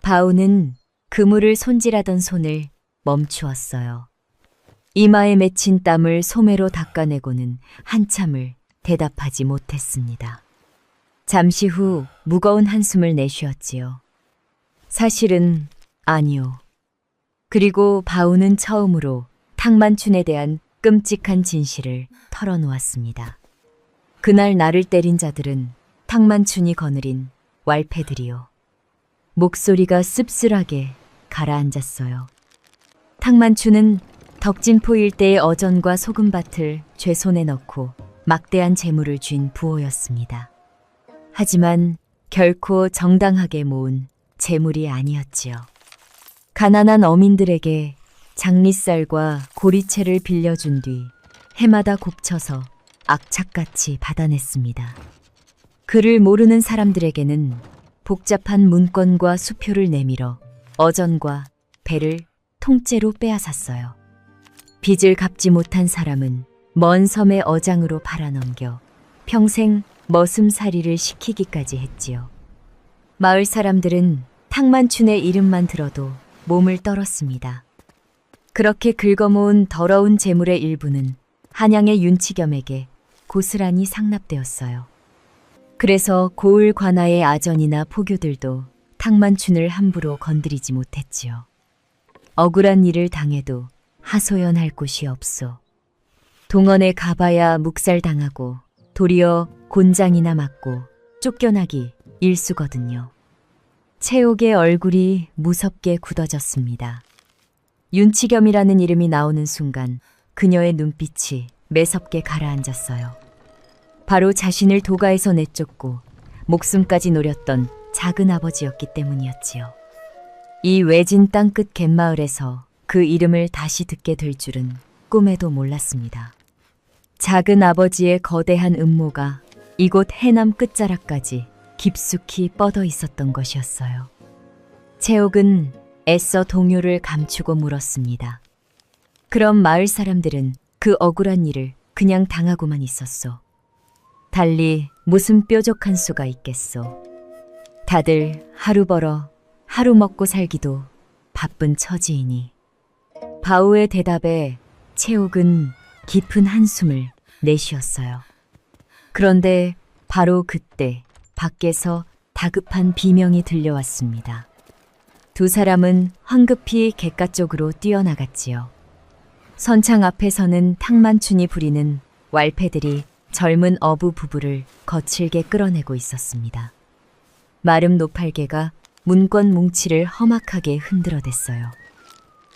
바우는 그물을 손질하던 손을 멈추었어요. 이마에 맺힌 땀을 소매로 닦아내고는 한참을 대답하지 못했습니다. 잠시 후 무거운 한숨을 내쉬었지요. 사실은 아니요. 그리고 바우는 처음으로 탕만춘에 대한 끔찍한 진실을 털어놓았습니다. 그날 나를 때린 자들은 탕만춘이 거느린 왈패들이요. 목소리가 씁쓸하게 가라앉았어요. 탕만춘은 덕진포 일대의 어전과 소금밭을 죄 손에 넣고 막대한 재물을 쥔 부호였습니다. 하지만 결코 정당하게 모은 재물이 아니었지요. 가난한 어민들에게 장리쌀과 고리채를 빌려준 뒤 해마다 곱쳐서 악착같이 받아냈습니다. 그를 모르는 사람들에게는 복잡한 문건과 수표를 내밀어 어전과 배를 통째로 빼앗았어요. 빚을 갚지 못한 사람은 먼 섬의 어장으로 팔아넘겨 평생 머슴살이를 시키기까지 했지요. 마을 사람들은 탕만춘의 이름만 들어도 몸을 떨었습니다. 그렇게 긁어모은 더러운 재물의 일부는 한양의 윤치겸에게 고스란히 상납되었어요. 그래서 고을 관아의 아전이나 포교들도 탕만춘을 함부로 건드리지 못했지요. 억울한 일을 당해도 하소연할 곳이 없소. 동원에 가봐야 묵살당하고 도리어 곤장이나 맞고 쫓겨나기 일쑤거든요. 채옥의 얼굴이 무섭게 굳어졌습니다. 윤치겸이라는 이름이 나오는 순간 그녀의 눈빛이 매섭게 가라앉았어요. 바로 자신을 도가에서 내쫓고 목숨까지 노렸던 작은 아버지였기 때문이었지요. 이 외진 땅끝 갯마을에서 그 이름을 다시 듣게 될 줄은 꿈에도 몰랐습니다. 작은 아버지의 거대한 음모가 이곳 해남 끝자락까지 깊숙이 뻗어 있었던 것이었어요. 채옥은 애써 동요를 감추고 물었습니다. 그럼 마을 사람들은 그 억울한 일을 그냥 당하고만 있었소. 달리 무슨 뾰족한 수가 있겠소. 다들 하루 벌어 하루 먹고 살기도 바쁜 처지이니. 바우의 대답에 채옥은 깊은 한숨을 내쉬었어요. 그런데 바로 그때 밖에서 다급한 비명이 들려왔습니다. 두 사람은 황급히 갯가 쪽으로 뛰어나갔지요. 선창 앞에서는 탕만춘이 부리는 왈패들이 젊은 어부 부부를 거칠게 끌어내고 있었습니다. 마름 노팔개가 문권 뭉치를 험악하게 흔들어댔어요.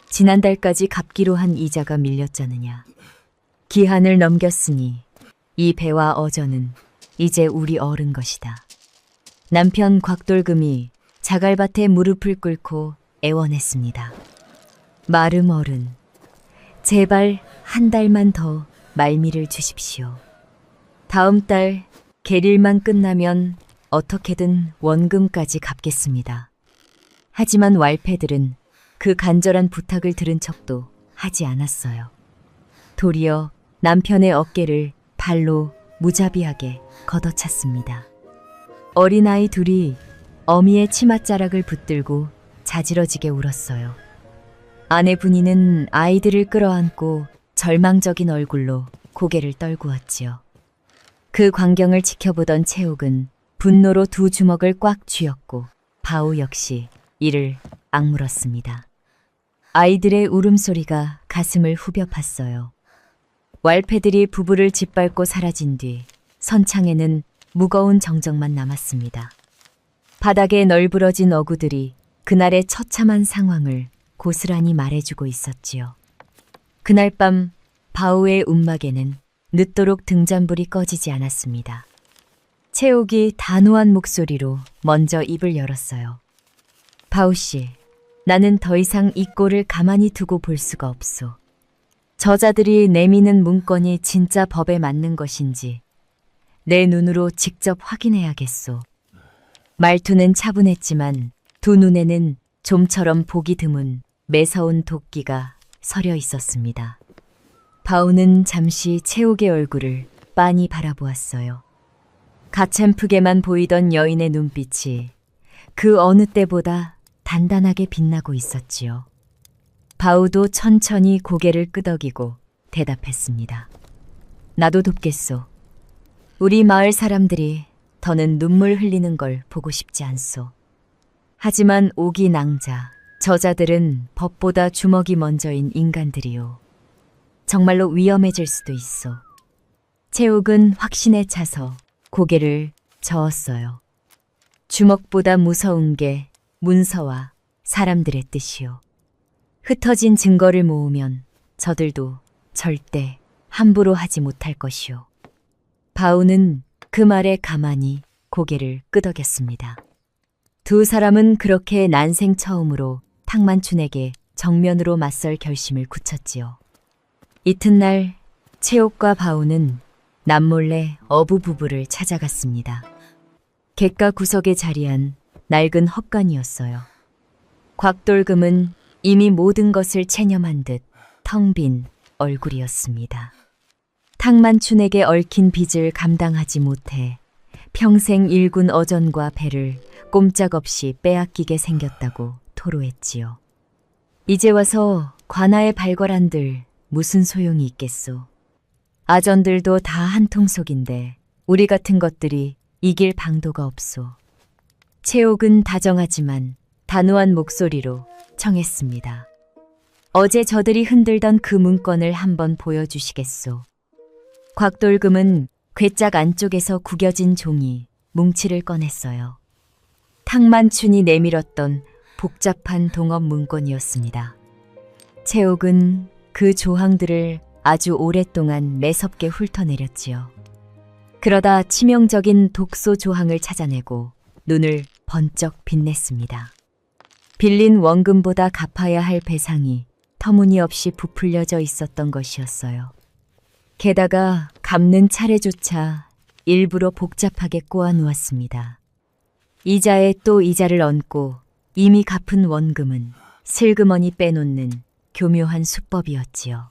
지난달까지 갚기로 한 이자가 밀렸잖느냐. 기한을 넘겼으니 이 배와 어전은 이제 우리 어른 것이다. 남편 곽돌금이 자갈밭에 무릎을 꿇고 애원했습니다. 마름 어른, 제발 한 달만 더 말미를 주십시오. 다음 달 계릴만 끝나면 어떻게든 원금까지 갚겠습니다. 하지만 왈패들은 그 간절한 부탁을 들은 척도 하지 않았어요. 도리어 남편의 어깨를 발로 무자비하게 걷어찼습니다. 어린아이 둘이 어미의 치맛자락을 붙들고 자지러지게 울었어요. 아내 분이는 아이들을 끌어안고 절망적인 얼굴로 고개를 떨구었지요. 그 광경을 지켜보던 채옥은 분노로 두 주먹을 꽉 쥐었고 바우 역시 이를 악물었습니다. 아이들의 울음소리가 가슴을 후벼 팠어요. 왈패들이 부부를 짓밟고 사라진 뒤 선창에는 무거운 정적만 남았습니다. 바닥에 널브러진 어구들이 그날의 처참한 상황을 고스란히 말해주고 있었지요. 그날 밤 바우의 움막에는 늦도록 등잔불이 꺼지지 않았습니다. 채옥이 단호한 목소리로 먼저 입을 열었어요. 바우 씨, 나는 더 이상 이 꼴을 가만히 두고 볼 수가 없소. 저자들이 내미는 문건이 진짜 법에 맞는 것인지 내 눈으로 직접 확인해야겠소. 말투는 차분했지만 두 눈에는 좀처럼 보기 드문 매서운 도끼가 서려 있었습니다. 바우는 잠시 채옥의 얼굴을 빤히 바라보았어요. 가챔프게만 보이던 여인의 눈빛이 그 어느 때보다 단단하게 빛나고 있었지요. 바우도 천천히 고개를 끄덕이고 대답했습니다. 나도 돕겠소. 우리 마을 사람들이 더는 눈물 흘리는 걸 보고 싶지 않소. 하지만 옥이 낭자, 저자들은 법보다 주먹이 먼저인 인간들이요. 정말로 위험해질 수도 있어. 채옥은 확신에 차서 고개를 저었어요. 주먹보다 무서운 게 문서와 사람들의 뜻이요. 흩어진 증거를 모으면 저들도 절대 함부로 하지 못할 것이요. 바우는 그 말에 가만히 고개를 끄덕였습니다. 두 사람은 그렇게 난생 처음으로 탕만춘에게 정면으로 맞설 결심을 굳혔지요. 이튿날 채옥과 바우는 남몰래 어부 부부를 찾아갔습니다. 갯가 구석에 자리한 낡은 헛간이었어요. 곽돌금은 이미 모든 것을 체념한 듯 텅 빈 얼굴이었습니다. 탕만춘에게 얽힌 빚을 감당하지 못해 평생 일군 어전과 배를 꼼짝없이 빼앗기게 생겼다고 토로했지요. 이제 와서 관아에 발걸한들 무슨 소용이 있겠소. 아전들도 다 한통속인데 우리 같은 것들이 이길 방도가 없소. 채옥은 다정하지만 단호한 목소리로 청했습니다. 어제 저들이 흔들던 그 문건을 한번 보여주시겠소. 곽돌금은 괴짝 안쪽에서 구겨진 종이 뭉치를 꺼냈어요. 탕만춘이 내밀었던 복잡한 동업 문건이었습니다. 채옥은 그 조항들을 아주 오랫동안 매섭게 훑어내렸지요. 그러다 치명적인 독소 조항을 찾아내고 눈을 번쩍 빛냈습니다. 빌린 원금보다 갚아야 할 배상이 터무니없이 부풀려져 있었던 것이었어요. 게다가 갚는 차례조차 일부러 복잡하게 꼬아놓았습니다. 이자에 또 이자를 얹고 이미 갚은 원금은 슬그머니 빼놓는 교묘한 수법이었지요.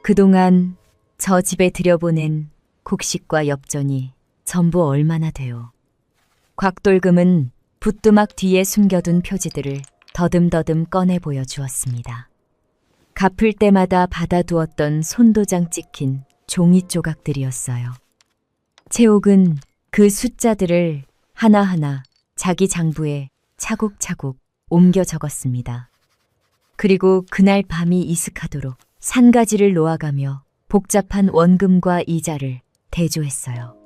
그동안 저 집에 들여보낸 곡식과 엽전이 전부 얼마나 돼요. 곽돌금은 붓두막 뒤에 숨겨둔 표지들을 더듬더듬 꺼내 보여주었습니다. 갚을 때마다 받아두었던 손도장 찍힌 종이 조각들이었어요. 채옥은 그 숫자들을 하나하나 자기 장부에 차곡차곡 옮겨 적었습니다. 그리고 그날 밤이 이슥하도록 산가지를 놓아가며 복잡한 원금과 이자를 대조했어요.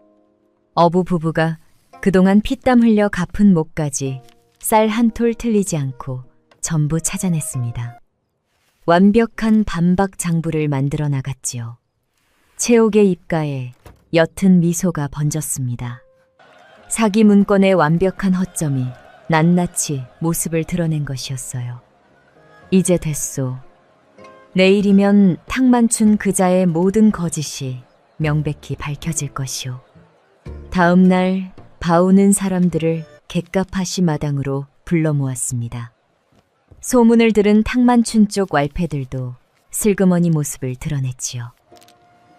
어부 부부가 그동안 피땀 흘려 갚은 몫까지 쌀 한 톨 틀리지 않고 전부 찾아냈습니다. 완벽한 반박 장부를 만들어 나갔지요. 채옥의 입가에 옅은 미소가 번졌습니다. 사기 문건의 완벽한 허점이 낱낱이 모습을 드러낸 것이었어요. 이제 됐소. 내일이면 탕만춘 그자의 모든 거짓이 명백히 밝혀질 것이오. 다음 날 바우는 사람들을 갯가파시 마당으로 불러 모았습니다. 소문을 들은 탕만춘 쪽 왈패들도 슬그머니 모습을 드러냈지요.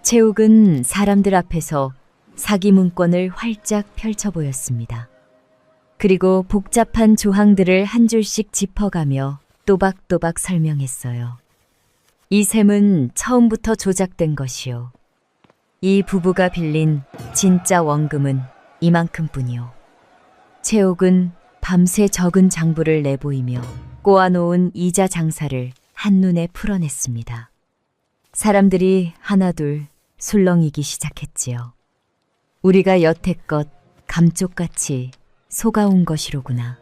채옥은 사람들 앞에서 사기 문건을 활짝 펼쳐 보였습니다. 그리고 복잡한 조항들을 한 줄씩 짚어가며 또박또박 설명했어요. 이 셈은 처음부터 조작된 것이요. 이 부부가 빌린 진짜 원금은 이만큼뿐이요. 채옥은 밤새 적은 장부를 내보이며 꼬아놓은 이자 장사를 한눈에 풀어냈습니다. 사람들이 하나둘 술렁이기 시작했지요. 우리가 여태껏 감쪽같이 속아온 것이로구나.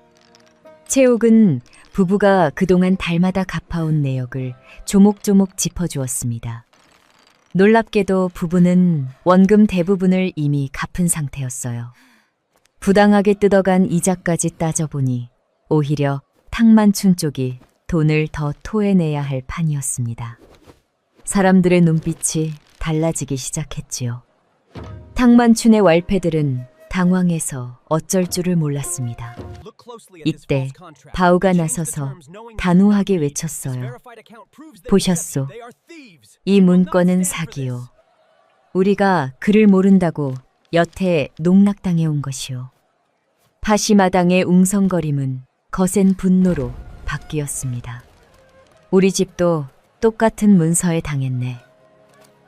채옥은 부부가 그동안 달마다 갚아온 내역을 조목조목 짚어주었습니다. 놀랍게도 부부는 원금 대부분을 이미 갚은 상태였어요. 부당하게 뜯어간 이자까지 따져보니 오히려 탕만춘 쪽이 돈을 더 토해내야 할 판이었습니다. 사람들의 눈빛이 달라지기 시작했지요. 탕만춘의 왈패들은 당황해서 어쩔 줄을 몰랐습니다. 이때 바우가 나서서 단호하게 외쳤어요. 보셨소. 이 문건은 사기요. 우리가 그를 모른다고 여태 농락당해 온 것이요. 파시마당의 웅성거림은 거센 분노로 바뀌었습니다. 우리 집도 똑같은 문서에 당했네.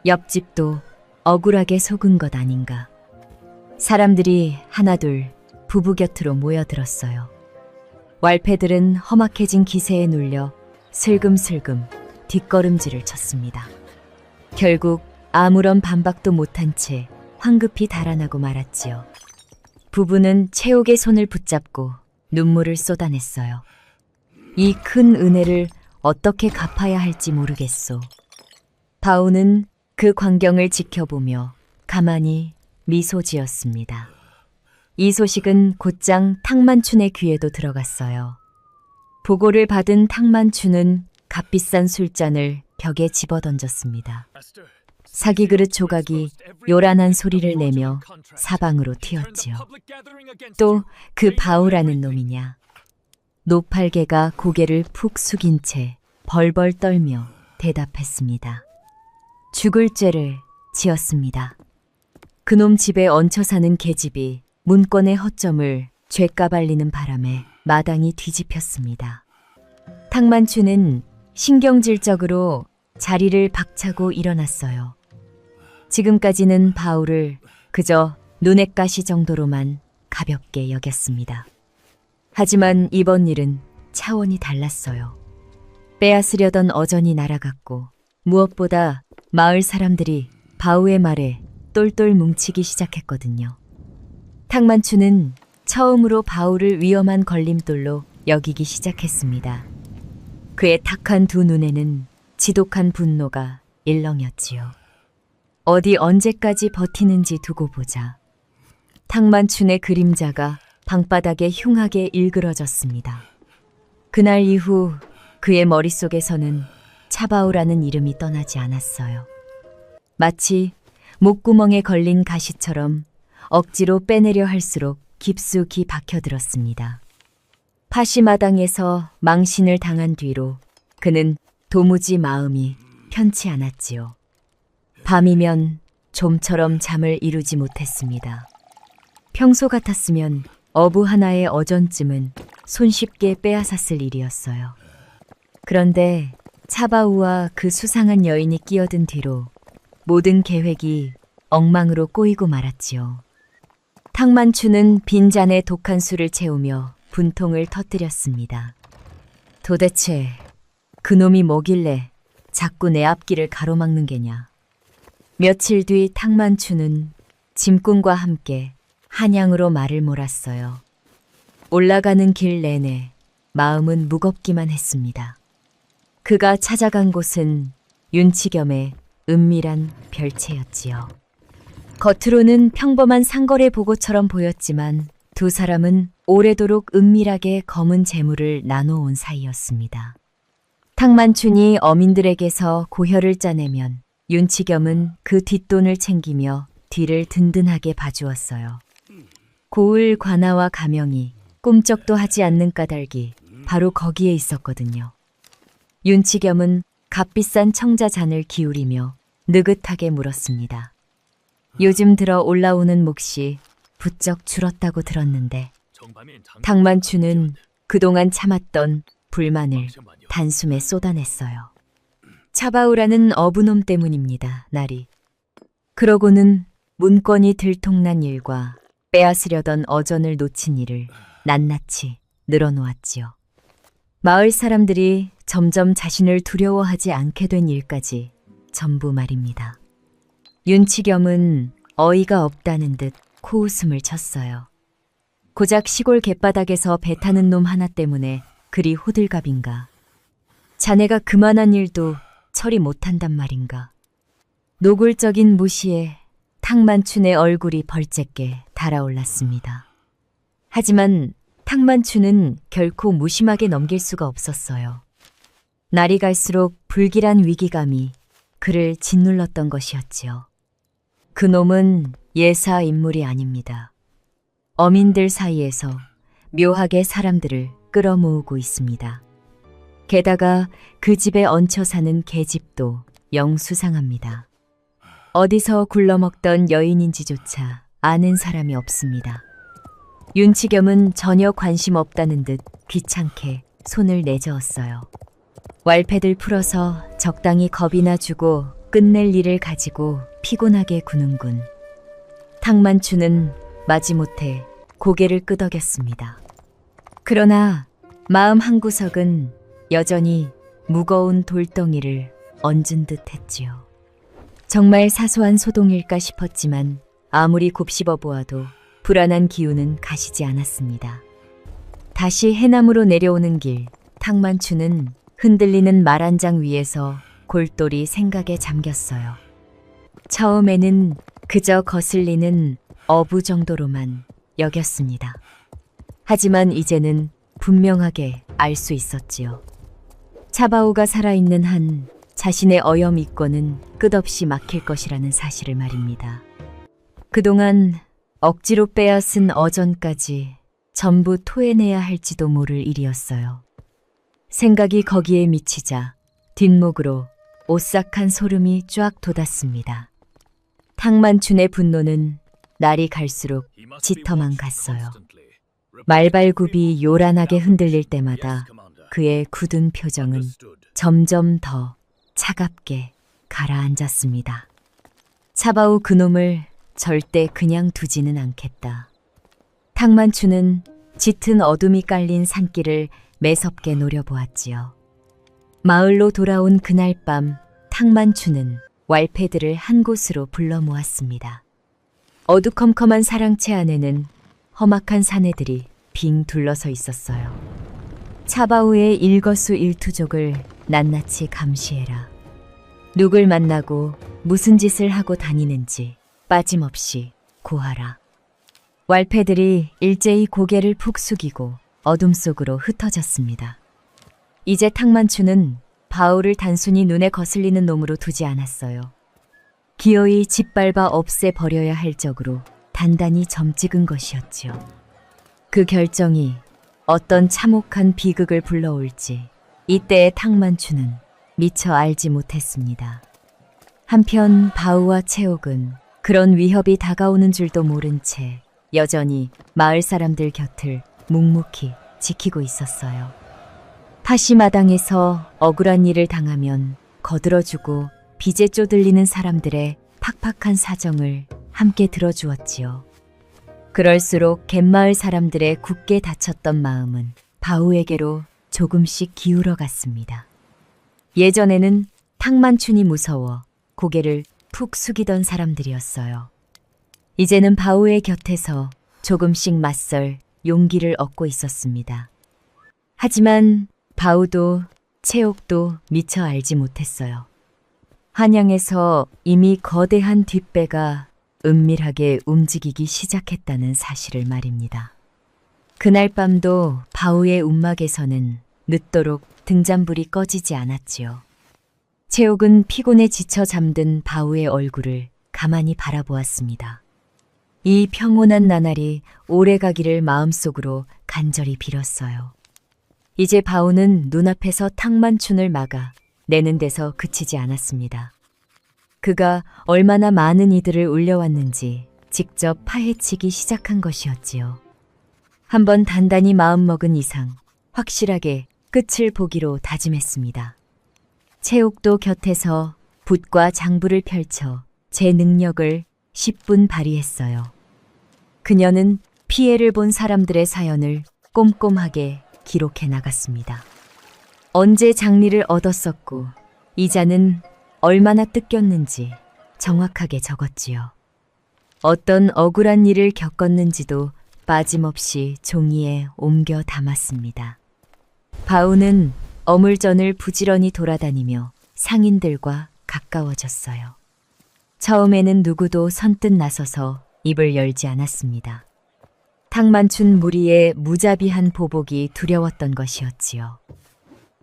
옆집도 억울하게 속은 것 아닌가. 사람들이 하나둘 부부 곁으로 모여들었어요. 왈패들은 험악해진 기세에 눌려 슬금슬금 뒷걸음질을 쳤습니다. 결국 아무런 반박도 못한 채 황급히 달아나고 말았지요. 부부는 최옥의 손을 붙잡고 눈물을 쏟아냈어요. 이 큰 은혜를 어떻게 갚아야 할지 모르겠소. 바오는 그 광경을 지켜보며 가만히 미소 지었습니다. 이 소식은 곧장 탕만춘의 귀에도 들어갔어요. 보고를 받은 탕만춘은 값비싼 술잔을 벽에 집어던졌습니다. 사기 그릇 조각이 요란한 소리를 내며 사방으로 튀었지요. 또 그 바오라는 놈이냐. 노팔개가 고개를 푹 숙인 채 벌벌 떨며 대답했습니다. 죽을 죄를 지었습니다. 그놈 집에 얹혀 사는 계집이 문권의 허점을 죄까발리는 바람에 마당이 뒤집혔습니다. 탕만추는 신경질적으로 자리를 박차고 일어났어요. 지금까지는 바울을 그저 눈엣 가시 정도로만 가볍게 여겼습니다. 하지만 이번 일은 차원이 달랐어요. 빼앗으려던 어전이 날아갔고 무엇보다 마을 사람들이 바우의 말에 똘똘 뭉치기 시작했거든요. 탕만추는 처음으로 바우를 위험한 걸림돌로 여기기 시작했습니다. 그의 탁한 두 눈에는 지독한 분노가 일렁였지요. 어디 언제까지 버티는지 두고 보자. 탕만춘의 그림자가 방바닥에 흉하게 일그러졌습니다. 그날 이후 그의 머릿속에서는 차바오라는 이름이 떠나지 않았어요. 마치 목구멍에 걸린 가시처럼 억지로 빼내려 할수록 깊숙이 박혀들었습니다. 파시마당에서 망신을 당한 뒤로 그는 도무지 마음이 편치 않았지요. 밤이면 좀처럼 잠을 이루지 못했습니다. 평소 같았으면 어부 하나의 어전쯤은 손쉽게 빼앗았을 일이었어요. 그런데 차바우와 그 수상한 여인이 끼어든 뒤로 모든 계획이 엉망으로 꼬이고 말았지요. 탕만추는 빈잔에 독한 술을 채우며 분통을 터뜨렸습니다. 도대체 그놈이 뭐길래 자꾸 내 앞길을 가로막는 게냐. 며칠 뒤 탕만추는 짐꾼과 함께 한양으로 말을 몰았어요. 올라가는 길 내내 마음은 무겁기만 했습니다. 그가 찾아간 곳은 윤치겸의 은밀한 별채였지요. 겉으로는 평범한 상거래 보고처럼 보였지만 두 사람은 오래도록 은밀하게 검은 재물을 나눠온 사이였습니다. 탕만춘이 어민들에게서 고혈을 짜내면 윤치겸은 그 뒷돈을 챙기며 뒤를 든든하게 봐주었어요. 고을 관아와 가명이 꿈쩍도 하지 않는 까닭이 바로 거기에 있었거든요. 윤치겸은 값비싼 청자잔을 기울이며 느긋하게 물었습니다. 요즘 들어 올라오는 몫이 부쩍 줄었다고 들었는데 탕만추는 그동안 참았던 불만을 단숨에 쏟아냈어요. 차바우라는 어부놈 때문입니다, 나리. 그러고는 문권이 들통난 일과 빼앗으려던 어전을 놓친 일을 낱낱이 늘어놓았지요. 마을 사람들이 점점 자신을 두려워하지 않게 된 일까지 전부 말입니다. 윤치겸은 어이가 없다는 듯 코웃음을 쳤어요. 고작 시골 갯바닥에서 배 타는 놈 하나 때문에 그리 호들갑인가. 자네가 그만한 일도 처리 못한단 말인가. 노골적인 무시에 탕만춘의 얼굴이 벌쨌게 달아올랐습니다. 하지만 탕만춘은 결코 무심하게 넘길 수가 없었어요. 날이 갈수록 불길한 위기감이 그를 짓눌렀던 것이었지요. 그놈은 예사 인물이 아닙니다. 어민들 사이에서 묘하게 사람들을 끌어모으고 있습니다. 게다가 그 집에 얹혀 사는 계집도 영 수상합니다. 어디서 굴러먹던 여인인지조차 아는 사람이 없습니다. 윤치겸은 전혀 관심 없다는 듯 귀찮게 손을 내저었어요. 왈패들 풀어서 적당히 겁이나 주고 끝낼 일을 가지고 피곤하게 구는군. 탕만추는 마지못해 고개를 끄덕였습니다. 그러나 마음 한구석은 여전히 무거운 돌덩이를 얹은 듯 했지요. 정말 사소한 소동일까 싶었지만 아무리 곱씹어 보아도 불안한 기운은 가시지 않았습니다. 다시 해남으로 내려오는 길, 탕만추는 흔들리는 말 한 장 위에서 골똘히 생각에 잠겼어요. 처음에는 그저 거슬리는 어부 정도로만 여겼습니다. 하지만 이제는 분명하게 알 수 있었지요. 차바오가 살아있는 한 자신의 어여미권은 끝없이 막힐 것이라는 사실을 말입니다. 그동안 억지로 빼앗은 어전까지 전부 토해내야 할지도 모를 일이었어요. 생각이 거기에 미치자 뒷목으로 오싹한 소름이 쫙 돋았습니다. 탕만춘의 분노는 날이 갈수록 짙어만 갔어요. 말발굽이 요란하게 흔들릴 때마다 그의 굳은 표정은 점점 더 차갑게 가라앉았습니다. 차바우 그놈을 절대 그냥 두지는 않겠다. 탕만추는 짙은 어둠이 깔린 산길을 매섭게 노려보았지요. 마을로 돌아온 그날 밤 탕만추는 왈패들을 한 곳으로 불러 모았습니다. 어두컴컴한 사랑채 안에는 험악한 사내들이 빙 둘러서 있었어요. 차바우의 일거수일투족을 낱낱이 감시해라. 누굴 만나고 무슨 짓을 하고 다니는지 빠짐없이 고하라. 왈패들이 일제히 고개를 푹 숙이고 어둠 속으로 흩어졌습니다. 이제 탕만추는 바울을 단순히 눈에 거슬리는 놈으로 두지 않았어요. 기어이 짓밟아 없애버려야 할 적으로 단단히 점찍은 것이었지요. 그 결정이 어떤 참혹한 비극을 불러올지 이때의 탕만추는 미처 알지 못했습니다. 한편 바우와 채옥은 그런 위협이 다가오는 줄도 모른 채 여전히 마을 사람들 곁을 묵묵히 지키고 있었어요. 파시마당에서 억울한 일을 당하면 거들어주고 빚에 쪼들리는 사람들의 팍팍한 사정을 함께 들어주었지요. 그럴수록 갯마을 사람들의 굳게 닫혔던 마음은 바우에게로 조금씩 기울어 갔습니다. 예전에는 탕만춘이 무서워 고개를 푹 숙이던 사람들이었어요. 이제는 바우의 곁에서 조금씩 맞설 용기를 얻고 있었습니다. 하지만 바우도 채옥도 미처 알지 못했어요. 한양에서 이미 거대한 뒷배가 은밀하게 움직이기 시작했다는 사실을 말입니다. 그날 밤도 바우의 움막에서는 늦도록 등잔불이 꺼지지 않았지요. 채옥은 피곤에 지쳐 잠든 바우의 얼굴을 가만히 바라보았습니다. 이 평온한 나날이 오래가기를 마음속으로 간절히 빌었어요. 이제 바우는 눈앞에서 탕만춘을 막아 내는 데서 그치지 않았습니다. 그가 얼마나 많은 이들을 울려왔는지 직접 파헤치기 시작한 것이었지요. 한번 단단히 마음먹은 이상 확실하게 끝을 보기로 다짐했습니다. 채옥도 곁에서 붓과 장부를 펼쳐 제 능력을 10분 발휘했어요. 그녀는 피해를 본 사람들의 사연을 꼼꼼하게 기록해 나갔습니다. 언제 장리를 얻었었고 이자는 얼마나 뜯겼는지 정확하게 적었지요. 어떤 억울한 일을 겪었는지도 빠짐없이 종이에 옮겨 담았습니다. 바우는 어물전을 부지런히 돌아다니며 상인들과 가까워졌어요. 처음에는 누구도 선뜻 나서서 입을 열지 않았습니다. 탕만춘 무리의 무자비한 보복이 두려웠던 것이었지요.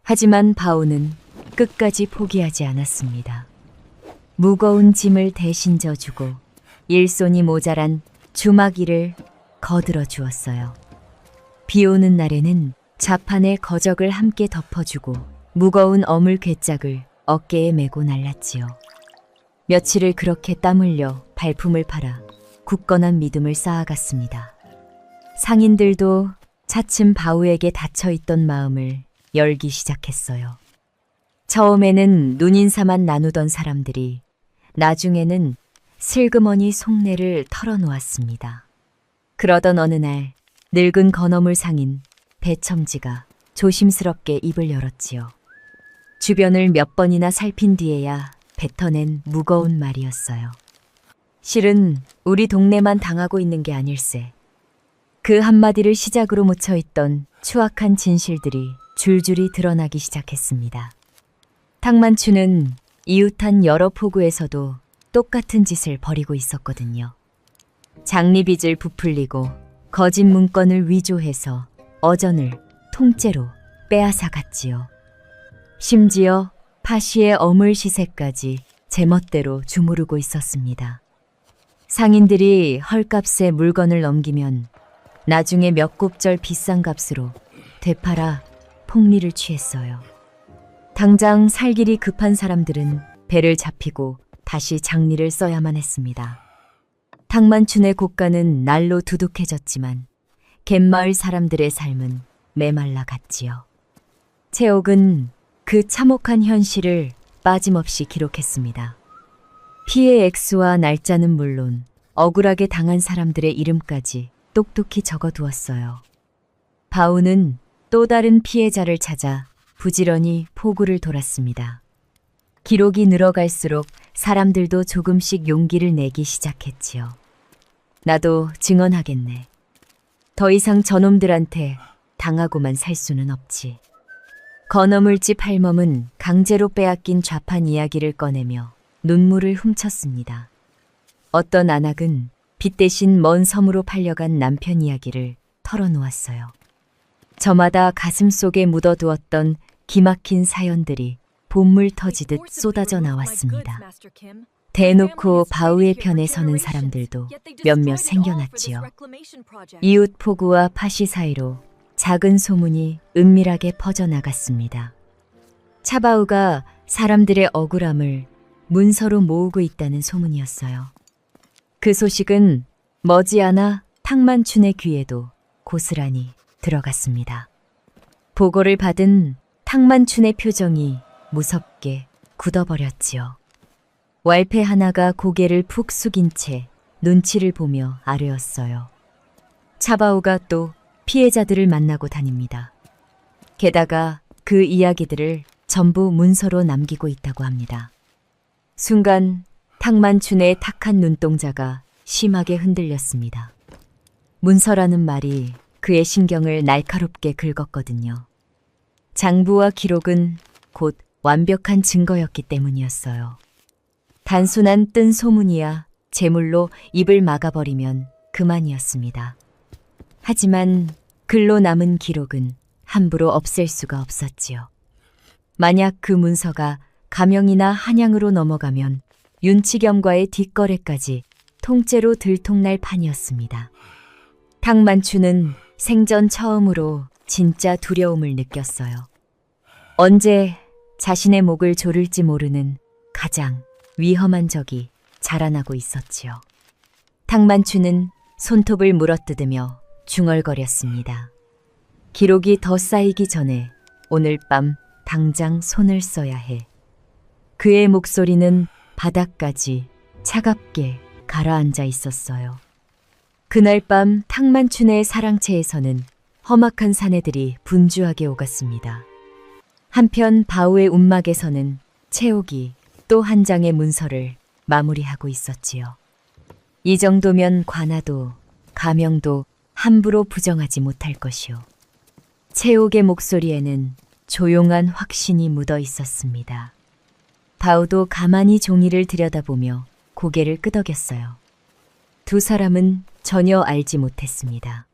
하지만 바우는 끝까지 포기하지 않았습니다. 무거운 짐을 대신 져주고 일손이 모자란 주마기를 거들어 주었어요. 비 오는 날에는 좌판에 거적을 함께 덮어주고 무거운 어물 괴짝을 어깨에 메고 날랐지요. 며칠을 그렇게 땀 흘려 발품을 팔아 굳건한 믿음을 쌓아갔습니다. 상인들도 차츰 바우에게 닫혀있던 마음을 열기 시작했어요. 처음에는 눈인사만 나누던 사람들이 나중에는 슬그머니 속내를 털어놓았습니다. 그러던 어느 날 늙은 건어물 상인 배첨지가 조심스럽게 입을 열었지요. 주변을 몇 번이나 살핀 뒤에야 뱉어낸 무거운 말이었어요. 실은 우리 동네만 당하고 있는 게 아닐세. 그 한마디를 시작으로 묻혀있던 추악한 진실들이 줄줄이 드러나기 시작했습니다. 탕만추는 이웃한 여러 포구에서도 똑같은 짓을 벌이고 있었거든요. 장리빚을 부풀리고 거짓 문건을 위조해서 어전을 통째로 빼앗아 갔지요. 심지어 파시의 어물 시세까지 제멋대로 주무르고 있었습니다. 상인들이 헐값에 물건을 넘기면 나중에 몇 곱절 비싼 값으로 되팔아 폭리를 취했어요. 당장 살 길이 급한 사람들은 배를 잡히고 다시 장리를 써야만 했습니다. 탕만춘의 고가는 날로 두둑해졌지만 갯마을 사람들의 삶은 메말라 갔지요. 채옥은 그 참혹한 현실을 빠짐없이 기록했습니다. 피해 액수와 날짜는 물론 억울하게 당한 사람들의 이름까지 똑똑히 적어두었어요. 바우는 또 다른 피해자를 찾아 부지런히 포구를 돌았습니다. 기록이 늘어갈수록 사람들도 조금씩 용기를 내기 시작했지요. 나도 증언하겠네. 더 이상 저놈들한테 당하고만 살 수는 없지. 건어물집 할멈은 강제로 빼앗긴 좌판 이야기를 꺼내며 눈물을 훔쳤습니다. 어떤 안악은 빚 대신 먼 섬으로 팔려간 남편 이야기를 털어놓았어요. 저마다 가슴속에 묻어두었던 기막힌 사연들이 본물 터지듯 쏟아져 나왔습니다. 대놓고 바우의 편에 서는 사람들도 몇몇 생겨났지요. 이웃 포구와 파시 사이로 작은 소문이 은밀하게 퍼져나갔습니다. 차바우가 사람들의 억울함을 문서로 모으고 있다는 소문이었어요. 그 소식은 머지않아 탕만춘의 귀에도 고스란히 들어갔습니다. 보고를 받은 탕만춘의 표정이 무섭게 굳어버렸지요. 왈패 하나가 고개를 푹 숙인 채 눈치를 보며 아뢰었어요. 차바오가 또 피해자들을 만나고 다닙니다. 게다가 그 이야기들을 전부 문서로 남기고 있다고 합니다. 순간 탕만춘의 탁한 눈동자가 심하게 흔들렸습니다. 문서라는 말이 그의 신경을 날카롭게 긁었거든요. 장부와 기록은 곧 완벽한 증거였기 때문이었어요. 단순한 뜬 소문이야 제물로 입을 막아버리면 그만이었습니다. 하지만 글로 남은 기록은 함부로 없앨 수가 없었지요. 만약 그 문서가 가명이나 한양으로 넘어가면 윤치겸과의 뒷거래까지 통째로 들통날 판이었습니다. 탕만추는 생전 처음으로 진짜 두려움을 느꼈어요. 언제 자신의 목을 조를지 모르는 가장 위험한 적이 자라나고 있었지요. 탕만추는 손톱을 물어뜯으며 중얼거렸습니다. 기록이 더 쌓이기 전에 오늘 밤 당장 손을 써야 해. 그의 목소리는 바닥까지 차갑게 가라앉아 있었어요. 그날 밤 탕만춘의 사랑채에서는 험악한 사내들이 분주하게 오갔습니다. 한편 바우의 움막에서는 채옥이 또 한 장의 문서를 마무리하고 있었지요. 이 정도면 관아도 가명도 함부로 부정하지 못할 것이요. 채옥의 목소리에는 조용한 확신이 묻어 있었습니다. 바우도 가만히 종이를 들여다보며 고개를 끄덕였어요. 두 사람은 전혀 알지 못했습니다.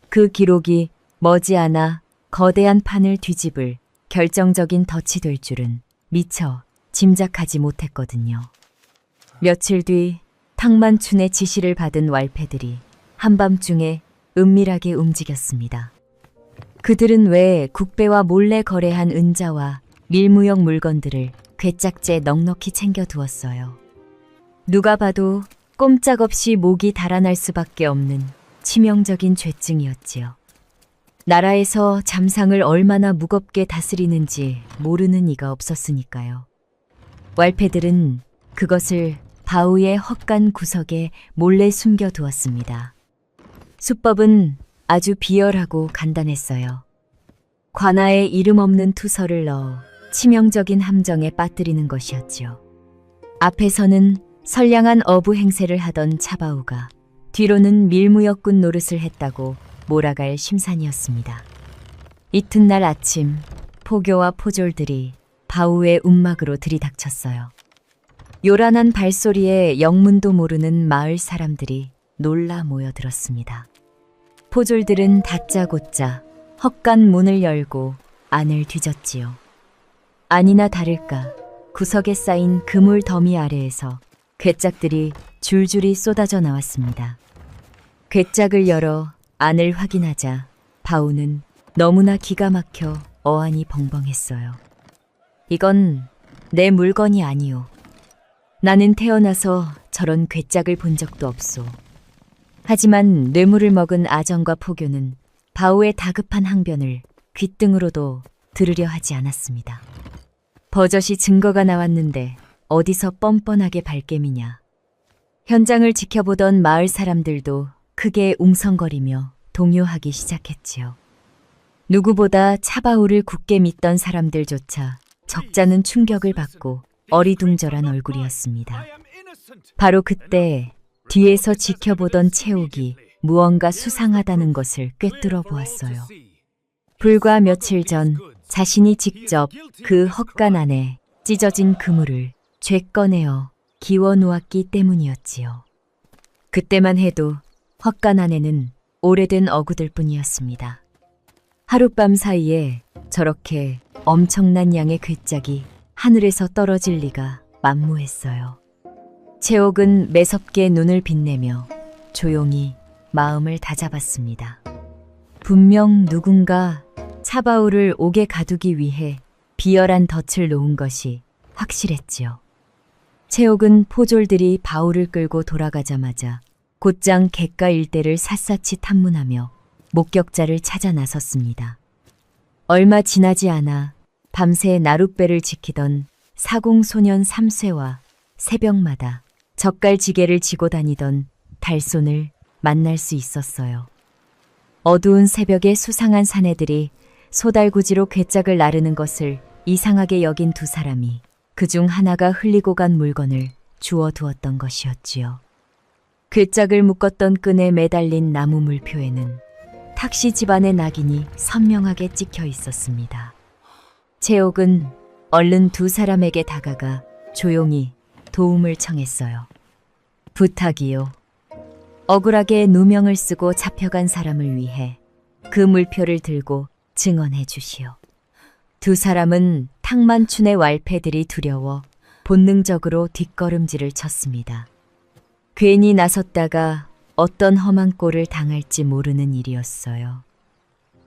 그 기록이 머지않아 거대한 판을 뒤집을 결정적인 덫이 될 줄은 미처 짐작하지 못했거든요. 며칠 뒤 탕만춘의 지시를 받은 왈패들이 한밤중에 은밀하게 움직였습니다. 그들은 왜 국배와 몰래 거래한 은자와 밀무용 물건들을 괴짝제 넉넉히 챙겨두었어요. 누가 봐도 꼼짝없이 목이 달아날 수밖에 없는 치명적인 죄증이었지요. 나라에서 잠상을 얼마나 무겁게 다스리는지 모르는 이가 없었으니까요. 왈패들은 그것을 바우의 헛간 구석에 몰래 숨겨두었습니다. 수법은 아주 비열하고 간단했어요. 관아에 이름 없는 투서를 넣어 치명적인 함정에 빠뜨리는 것이었지요. 앞에서는 선량한 어부 행세를 하던 차바우가 뒤로는 밀무역군 노릇을 했다고 몰아갈 심산이었습니다. 이튿날 아침 포교와 포졸들이 바우의 움막으로 들이닥쳤어요. 요란한 발소리에 영문도 모르는 마을 사람들이 놀라 모여들었습니다. 포졸들은 다짜고짜 헛간 문을 열고 안을 뒤졌지요. 아니나 다를까 구석에 쌓인 그물 더미 아래에서 괴짝들이 줄줄이 쏟아져 나왔습니다. 괴짝을 열어 안을 확인하자 바우는 너무나 기가 막혀 어안이 벙벙했어요. 이건 내 물건이 아니오. 나는 태어나서 저런 괴짝을 본 적도 없소. 하지만 뇌물을 먹은 아정과 포교는 바우의 다급한 항변을 귓등으로도 들으려 하지 않았습니다. 버젓이 증거가 나왔는데 어디서 뻔뻔하게 발뺌이냐. 현장을 지켜보던 마을 사람들도 크게 웅성거리며 동요하기 시작했지요. 누구보다 차바우를 굳게 믿던 사람들조차 적잖은 충격을 받고 어리둥절한 얼굴이었습니다. 바로 그때 뒤에서 지켜보던 채옥이 무언가 수상하다는 것을 꿰뚫어 보았어요. 불과 며칠 전 자신이 직접 그 헛간 안에 찢어진 그물을 죄꺼내어 기워 놓았기 때문이었지요. 그때만 해도 헛간 안에는 오래된 어구들 뿐이었습니다. 하룻밤 사이에 저렇게 엄청난 양의 괴짝이 하늘에서 떨어질 리가 만무했어요. 채옥은 매섭게 눈을 빛내며 조용히 마음을 다잡았습니다. 분명 누군가 차바우를 옥에 가두기 위해 비열한 덫을 놓은 것이 확실했지요. 채옥은 포졸들이 바울을 끌고 돌아가자마자 곧장 갯가 일대를 샅샅이 탐문하며 목격자를 찾아 나섰습니다. 얼마 지나지 않아 밤새 나룻배를 지키던 사공소년 3쇠와 새벽마다 젓갈지게를 지고 다니던 달손을 만날 수 있었어요. 어두운 새벽에 수상한 사내들이 소달구지로 괴짝을 나르는 것을 이상하게 여긴 두 사람이 그중 하나가 흘리고 간 물건을 주워 두었던 것이었지요. 괴짝을 묶었던 끈에 매달린 나무 물표에는 탁시 집안의 낙인이 선명하게 찍혀 있었습니다. 채옥은 얼른 두 사람에게 다가가 조용히 도움을 청했어요. 부탁이요. 억울하게 누명을 쓰고 잡혀간 사람을 위해 그 물표를 들고 증언해 주시오. 두 사람은 탕만춘의 왈패들이 두려워 본능적으로 뒷걸음질을 쳤습니다. 괜히 나섰다가 어떤 험한 꼴을 당할지 모르는 일이었어요.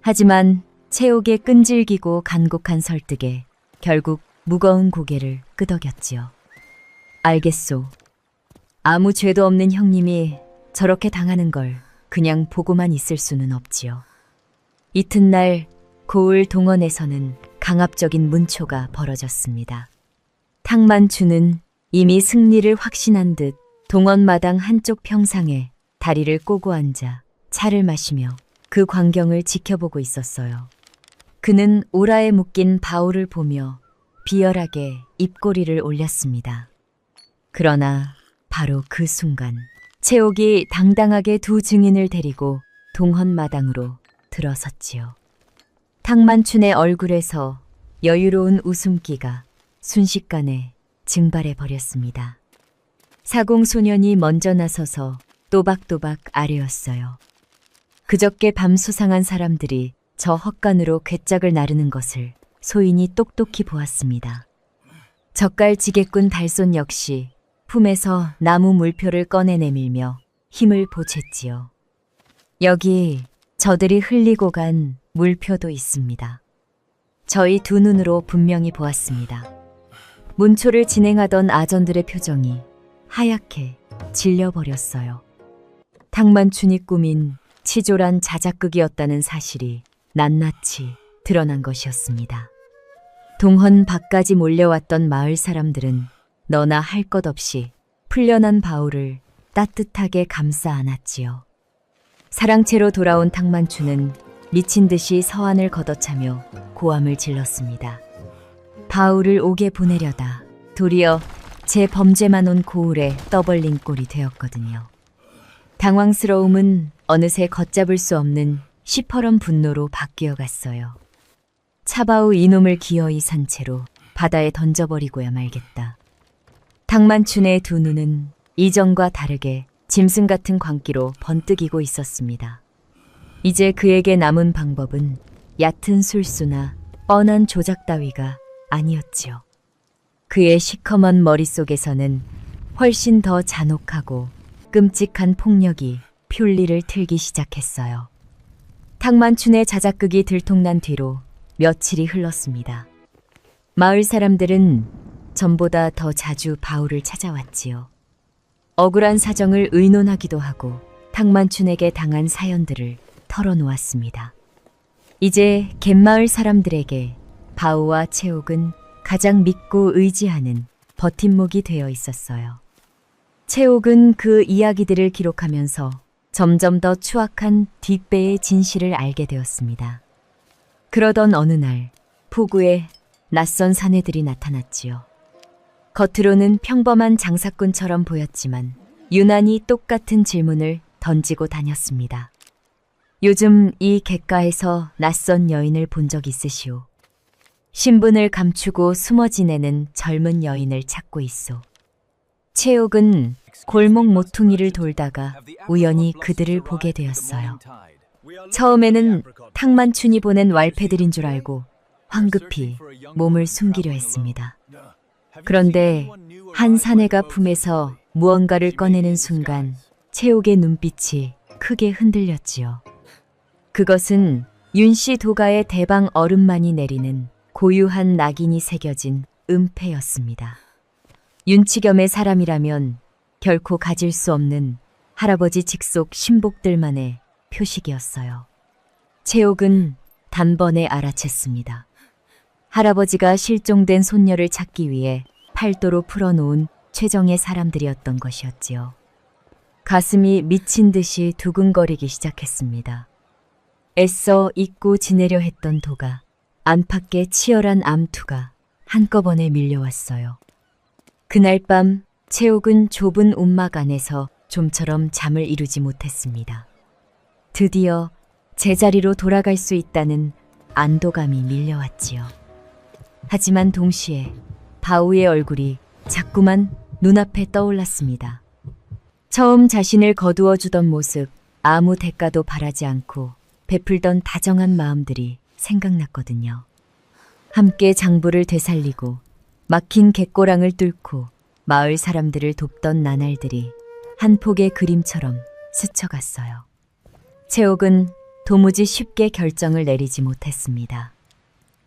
하지만 채옥의 끈질기고 간곡한 설득에 결국 무거운 고개를 끄덕였지요. 알겠소. 아무 죄도 없는 형님이 저렇게 당하는 걸 그냥 보고만 있을 수는 없지요. 이튿날 고을 동원에서는 강압적인 문초가 벌어졌습니다. 탕만추는 이미 승리를 확신한 듯 동원마당 한쪽 평상에 다리를 꼬고 앉아 차를 마시며 그 광경을 지켜보고 있었어요. 그는 오라에 묶인 바울을 보며 비열하게 입꼬리를 올렸습니다. 그러나 바로 그 순간 채옥이 당당하게 두 증인을 데리고 동헌마당으로 들어섰지요. 탕만춘의 얼굴에서 여유로운 웃음기가 순식간에 증발해 버렸습니다. 사공소년이 먼저 나서서 또박또박 아뢰었어요. 그저께 밤 수상한 사람들이 저 헛간으로 괴짝을 나르는 것을 소인이 똑똑히 보았습니다. 젓갈지게꾼 달손 역시 품에서 나무 물표를 꺼내 내밀며 힘을 보챘지요. 여기 저들이 흘리고 간 물표도 있습니다. 저희 두 눈으로 분명히 보았습니다. 문초를 진행하던 아전들의 표정이 하얗게 질려버렸어요. 탕만춘이 꾸민 치졸한 자작극이었다는 사실이 낱낱이 드러난 것이었습니다. 동헌 밖까지 몰려왔던 마을 사람들은 너나 할 것 없이 풀려난 바울을 따뜻하게 감싸 안았지요. 사랑채로 돌아온 탕만추는 미친 듯이 서한을 걷어차며 고함을 질렀습니다. 바울을 옥에 보내려다 도리어 제 범죄만 온 고울에 떠벌린 꼴이 되었거든요. 당황스러움은 어느새 걷잡을 수 없는 시퍼런 분노로 바뀌어 갔어요. 차바우 이놈을 기어이 산 채로 바다에 던져버리고야 말겠다. 탕만춘의 두 눈은 이전과 다르게 짐승 같은 광기로 번뜩이고 있었습니다. 이제 그에게 남은 방법은 얕은 술수나 뻔한 조작 따위가 아니었지요. 그의 시커먼 머릿속에서는 훨씬 더 잔혹하고 끔찍한 폭력이 편리를 틀기 시작했어요. 탕만춘의 자작극이 들통난 뒤로 며칠이 흘렀습니다. 마을 사람들은 전보다 더 자주 바울을 찾아왔지요. 억울한 사정을 의논하기도 하고 탕만춘에게 당한 사연들을 털어놓았습니다. 이제 갯마을 사람들에게 바우와 채옥은 가장 믿고 의지하는 버팀목이 되어 있었어요. 채옥은 그 이야기들을 기록하면서 점점 더 추악한 뒷배의 진실을 알게 되었습니다. 그러던 어느 날 포구에 낯선 사내들이 나타났지요. 겉으로는 평범한 장사꾼처럼 보였지만 유난히 똑같은 질문을 던지고 다녔습니다. 요즘 이 갯가에서 낯선 여인을 본 적 있으시오? 신분을 감추고 숨어 지내는 젊은 여인을 찾고 있소. 채옥은 골목 모퉁이를 돌다가 우연히 그들을 보게 되었어요. 처음에는 탕만춘이 보낸 왈패들인 줄 알고 황급히 몸을 숨기려 했습니다. 그런데 한 사내가 품에서 무언가를 꺼내는 순간 채옥의 눈빛이 크게 흔들렸지요. 그것은 윤씨 도가의 대방 얼음만이 내리는 고유한 낙인이 새겨진 은패였습니다. 윤치겸의 사람이라면 결코 가질 수 없는 할아버지 직속 신복들만의 표식이었어요. 채옥은 단번에 알아챘습니다. 할아버지가 실종된 손녀를 찾기 위해 팔도로 풀어놓은 최정의 사람들이었던 것이었지요. 가슴이 미친 듯이 두근거리기 시작했습니다. 애써 잊고 지내려 했던 도가 안팎의 치열한 암투가 한꺼번에 밀려왔어요. 그날 밤 채옥은 좁은 움막 안에서 좀처럼 잠을 이루지 못했습니다. 드디어 제자리로 돌아갈 수 있다는 안도감이 밀려왔지요. 하지만 동시에 바우의 얼굴이 자꾸만 눈앞에 떠올랐습니다. 처음 자신을 거두어 주던 모습, 아무 대가도 바라지 않고 베풀던 다정한 마음들이 생각났거든요. 함께 장부를 되살리고 막힌 갯고랑을 뚫고 마을 사람들을 돕던 나날들이 한 폭의 그림처럼 스쳐갔어요. 채옥은 도무지 쉽게 결정을 내리지 못했습니다.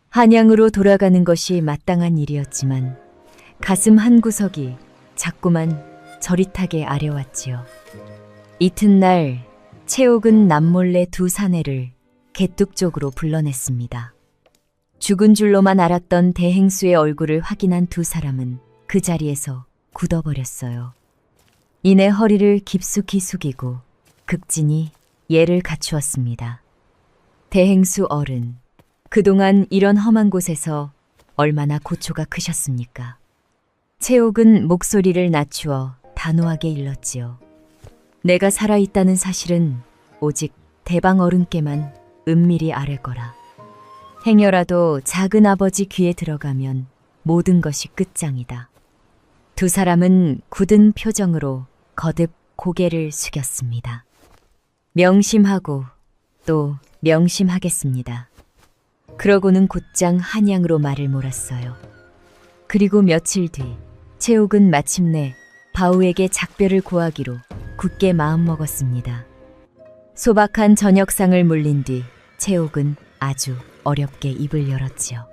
한양으로 돌아가는 것이 마땅한 일이었지만 가슴 한구석이 자꾸만 저릿하게 아려왔지요. 이튿날 채옥은 남몰래 두 사내를 갯둑 쪽으로 불러냈습니다. 죽은 줄로만 알았던 대행수의 얼굴을 확인한 두 사람은 그 자리에서 굳어버렸어요. 이내 허리를 깊숙이 숙이고 극진히 예를 갖추었습니다. 대행수 어른, 그동안 이런 험한 곳에서 얼마나 고초가 크셨습니까? 채옥은 목소리를 낮추어 단호하게 일렀지요. 내가 살아있다는 사실은 오직 대방 어른께만 은밀히 아를 거라. 행여라도 작은 아버지 귀에 들어가면 모든 것이 끝장이다. 두 사람은 굳은 표정으로 거듭 고개를 숙였습니다. 명심하고 또 명심하겠습니다. 그러고는 곧장 한양으로 말을 몰았어요. 그리고 며칠 뒤 채옥은 마침내 바우에게 작별을 고하기로 굳게 마음먹었습니다. 소박한 저녁상을 물린 뒤 채옥은 아주 어렵게 입을 열었지요.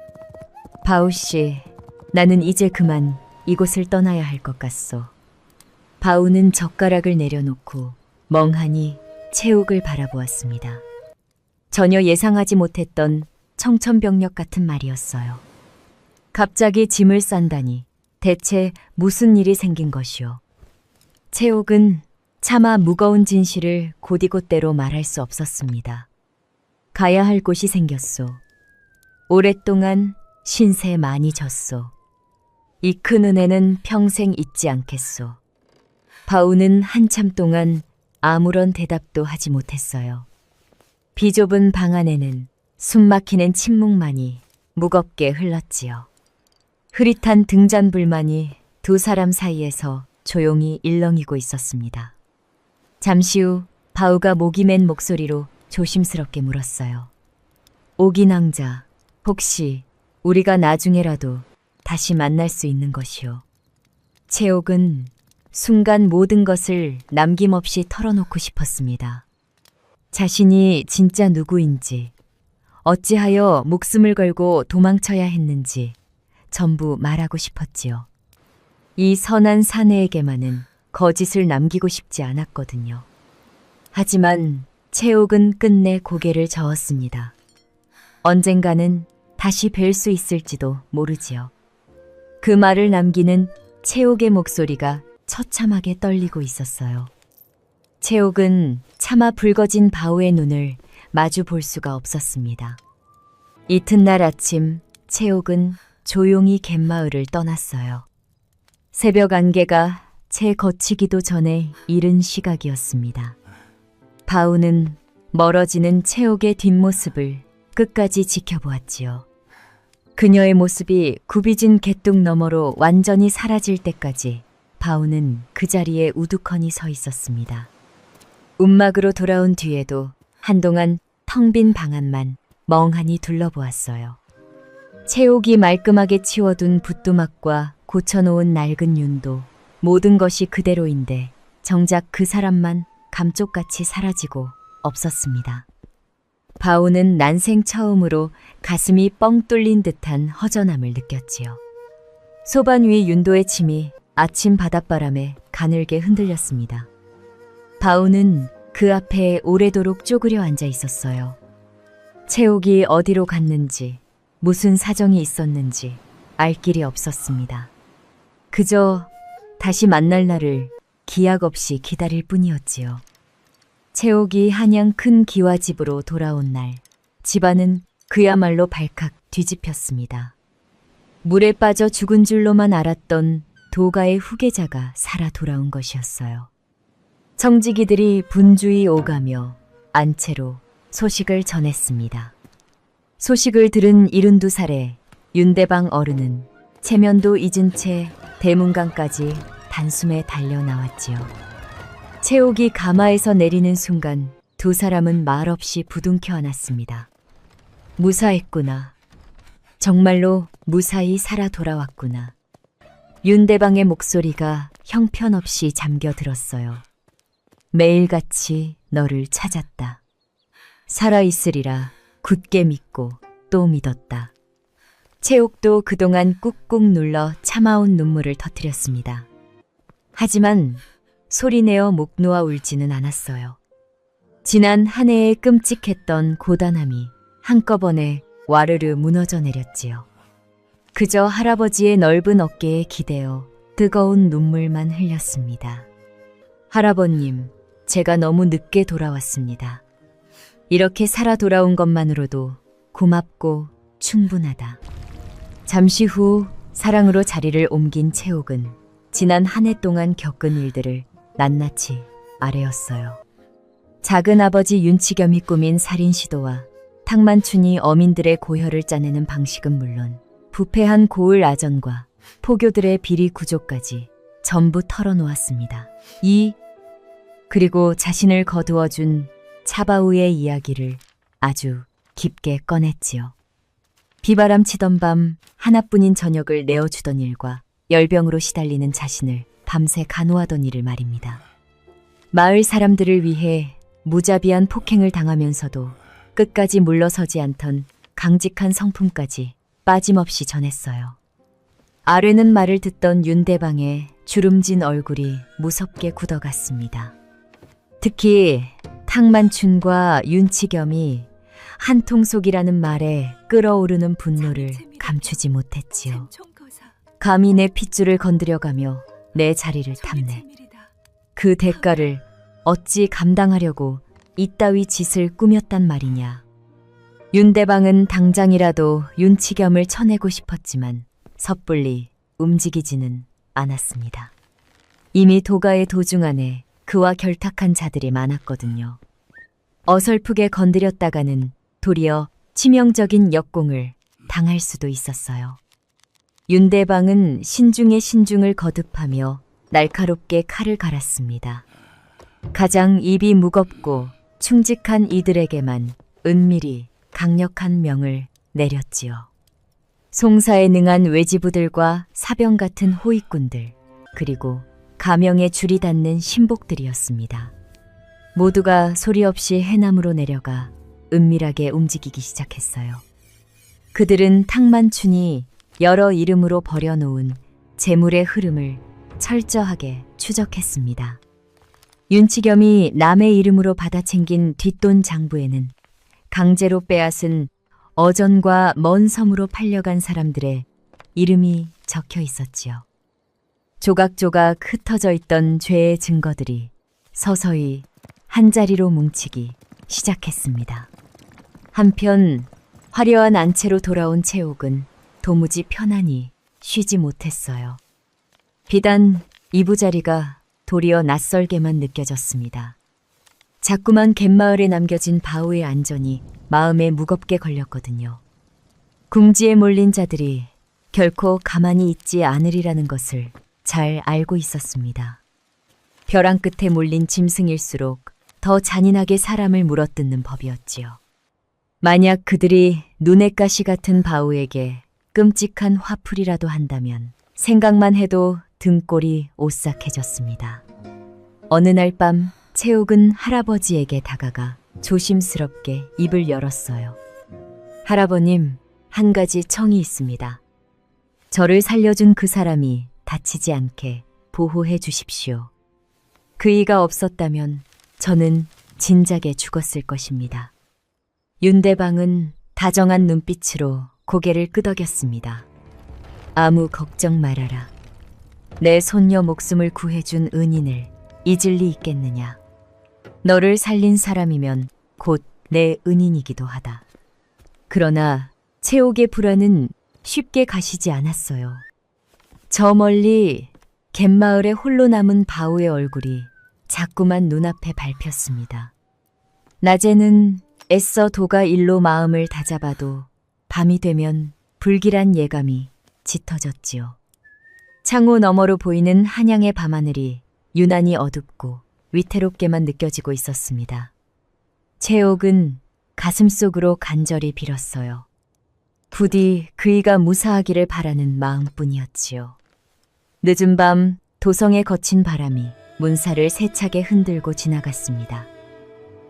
바우 씨, 나는 이제 그만 이곳을 떠나야 할 것 같소. 바우는 젓가락을 내려놓고 멍하니 채옥을 바라보았습니다. 전혀 예상하지 못했던 청천벽력 같은 말이었어요. 갑자기 짐을 싼다니 대체 무슨 일이 생긴 것이오. 채옥은 차마 무거운 진실을 곧이곧대로 말할 수 없었습니다. 가야 할 곳이 생겼소. 오랫동안 신세 많이 졌소. 이 큰 은혜는 평생 잊지 않겠소. 바우는 한참 동안 아무런 대답도 하지 못했어요. 비좁은 방 안에는 숨막히는 침묵만이 무겁게 흘렀지요. 흐릿한 등잔불만이 두 사람 사이에서 조용히 일렁이고 있었습니다. 잠시 후 바우가 목이 맨 목소리로 조심스럽게 물었어요. 오긴 왕자, 혹시 우리가 나중에라도 다시 만날 수 있는 것이오. 채옥은 순간 모든 것을 남김없이 털어놓고 싶었습니다. 자신이 진짜 누구인지, 어찌하여 목숨을 걸고 도망쳐야 했는지 전부 말하고 싶었지요. 이 선한 사내에게만은 거짓을 남기고 싶지 않았거든요. 하지만 채옥은 끝내 고개를 저었습니다. 언젠가는 다시 뵐 수 있을지도 모르지요. 그 말을 남기는 채옥의 목소리가 처참하게 떨리고 있었어요. 채옥은 차마 붉어진 바우의 눈을 마주 볼 수가 없었습니다. 이튿날 아침 채옥은 조용히 갯마을을 떠났어요. 새벽 안개가 채 거치기도 전에 이른 시각이었습니다. 바우는 멀어지는 채옥의 뒷모습을 끝까지 지켜보았지요. 그녀의 모습이 굽이진 개뚝 너머로 완전히 사라질 때까지 바우는 그 자리에 우두커니 서 있었습니다. 움막으로 돌아온 뒤에도 한동안 텅 빈 방 안만 멍하니 둘러보았어요. 채옥이 말끔하게 치워둔 붓도막과 고쳐놓은 낡은 윤도 모든 것이 그대로인데 정작 그 사람만 감쪽같이 사라지고 없었습니다. 바우는 난생 처음으로 가슴이 뻥 뚫린 듯한 허전함을 느꼈지요. 소반 위 윤도의 침이 아침 바닷바람에 가늘게 흔들렸습니다. 바우는 그 앞에 오래도록 쪼그려 앉아 있었어요. 채옥이 어디로 갔는지, 무슨 사정이 있었는지 알 길이 없었습니다. 그저 다시 만날 날을 기약 없이 기다릴 뿐이었지요. 채옥이 한양 큰 기와집으로 돌아온 날, 집안은 그야말로 발칵 뒤집혔습니다. 물에 빠져 죽은 줄로만 알았던 도가의 후계자가 살아 돌아온 것이었어요. 청지기들이 분주히 오가며 안채로 소식을 전했습니다. 소식을 들은 72살의 윤대방 어른은 체면도 잊은 채 대문강까지 단숨에 달려 나왔지요. 채옥이 가마에서 내리는 순간 두 사람은 말없이 부둥켜 안았습니다. 무사했구나. 정말로 무사히 살아 돌아왔구나. 윤대방의 목소리가 형편없이 잠겨들었어요. 매일같이 너를 찾았다. 살아있으리라 굳게 믿고 또 믿었다. 채옥도 그동안 꾹꾹 눌러 참아온 눈물을 터뜨렸습니다. 하지만 소리내어 목 놓아 울지는 않았어요. 지난 한 해에 끔찍했던 고단함이 한꺼번에 와르르 무너져 내렸지요. 그저 할아버지의 넓은 어깨에 기대어 뜨거운 눈물만 흘렸습니다. 할아버님, 제가 너무 늦게 돌아왔습니다. 이렇게 살아 돌아온 것만으로도 고맙고 충분하다. 잠시 후 사랑으로 자리를 옮긴 채옥은 지난 한 해 동안 겪은 일들을 낱낱이 아뢰었어요. 작은 아버지 윤치겸이 꾸민 살인 시도와 탕만춘이 어민들의 고혈을 짜내는 방식은 물론 부패한 고을 아전과 포교들의 비리 구조까지 전부 털어놓았습니다. 그리고 자신을 거두어준 차바우의 이야기를 아주 깊게 꺼냈지요. 비바람 치던 밤 하나뿐인 저녁을 내어주던 일과 열병으로 시달리는 자신을 밤새 간호하던 일을 말입니다. 마을 사람들을 위해 무자비한 폭행을 당하면서도 끝까지 물러서지 않던 강직한 성품까지 빠짐없이 전했어요. 아뢰는 말을 듣던 윤대방의 주름진 얼굴이 무섭게 굳어갔습니다. 특히 탕만춘과 윤치겸이 한통속이라는 말에 끓어오르는 분노를 감추지 못했지요. 감히 내 핏줄을 건드려가며 내 자리를 탐내. 그 대가를 어찌 감당하려고 이따위 짓을 꾸몄단 말이냐. 윤대방은 당장이라도 윤치겸을 쳐내고 싶었지만 섣불리 움직이지는 않았습니다. 이미 도가의 도중 안에 그와 결탁한 자들이 많았거든요. 어설프게 건드렸다가는 도리어 치명적인 역공을 당할 수도 있었어요. 윤대방은 신중에 신중을 거듭하며 날카롭게 칼을 갈았습니다. 가장 입이 무겁고 충직한 이들에게만 은밀히 강력한 명을 내렸지요. 송사에 능한 외지부들과 사병 같은 호위꾼들, 그리고 가명에 줄이 닿는 신복들이었습니다. 모두가 소리 없이 해남으로 내려가 은밀하게 움직이기 시작했어요. 그들은 탕만춘이 여러 이름으로 버려놓은 재물의 흐름을 철저하게 추적했습니다. 윤치겸이 남의 이름으로 받아챙긴 뒷돈 장부에는 강제로 빼앗은 어전과 먼 섬으로 팔려간 사람들의 이름이 적혀 있었지요. 조각조각 흩어져 있던 죄의 증거들이 서서히 한자리로 뭉치기 시작했습니다. 한편 화려한 안채로 돌아온 채옥은 도무지 편안히 쉬지 못했어요. 비단 이부자리가 도리어 낯설게만 느껴졌습니다. 자꾸만 갯마을에 남겨진 바우의 안전이 마음에 무겁게 걸렸거든요. 궁지에 몰린 자들이 결코 가만히 있지 않으리라는 것을 잘 알고 있었습니다. 벼랑 끝에 몰린 짐승일수록 더 잔인하게 사람을 물어뜯는 법이었지요. 만약 그들이 눈의 가시 같은 바우에게 끔찍한 화풀이라도 한다면 생각만 해도 등골이 오싹해졌습니다. 어느 날 밤 채옥은 할아버지에게 다가가 조심스럽게 입을 열었어요. 할아버님, 한 가지 청이 있습니다. 저를 살려준 그 사람이 다치지 않게 보호해 주십시오. 그이가 없었다면 저는 진작에 죽었을 것입니다. 윤대방은 다정한 눈빛으로 고개를 끄덕였습니다. 아무 걱정 말아라. 내 손녀 목숨을 구해준 은인을 잊을 리 있겠느냐. 너를 살린 사람이면 곧 내 은인이기도 하다. 그러나 채옥의 불안은 쉽게 가시지 않았어요. 저 멀리 갯마을에 홀로 남은 바우의 얼굴이 자꾸만 눈앞에 밟혔습니다. 낮에는 애써 도가 일로 마음을 다잡아도 밤이 되면 불길한 예감이 짙어졌지요. 창호 너머로 보이는 한양의 밤하늘이 유난히 어둡고 위태롭게만 느껴지고 있었습니다. 채옥은 가슴속으로 간절히 빌었어요. 부디 그이가 무사하기를 바라는 마음뿐이었지요. 늦은 밤 도성에 거친 바람이 문사를 세차게 흔들고 지나갔습니다.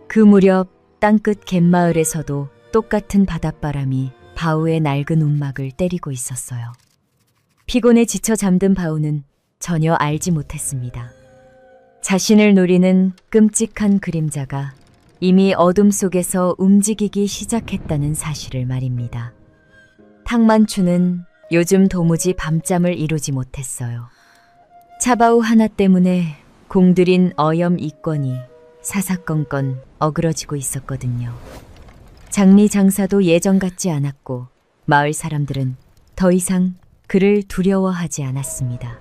그 무렵 땅끝 갯마을에서도 똑같은 바닷바람이 바우의 낡은 움막을 때리고 있었어요. 피곤에 지쳐 잠든 바우는 전혀 알지 못했습니다. 자신을 노리는 끔찍한 그림자가 이미 어둠 속에서 움직이기 시작했다는 사실을 말입니다. 탕만추는 요즘 도무지 밤잠을 이루지 못했어요. 차바우 하나 때문에 공들인 어염 이권이 사사건건 어그러지고 있었거든요. 장리 장사도 예전 같지 않았고 마을 사람들은 더 이상 그를 두려워하지 않았습니다.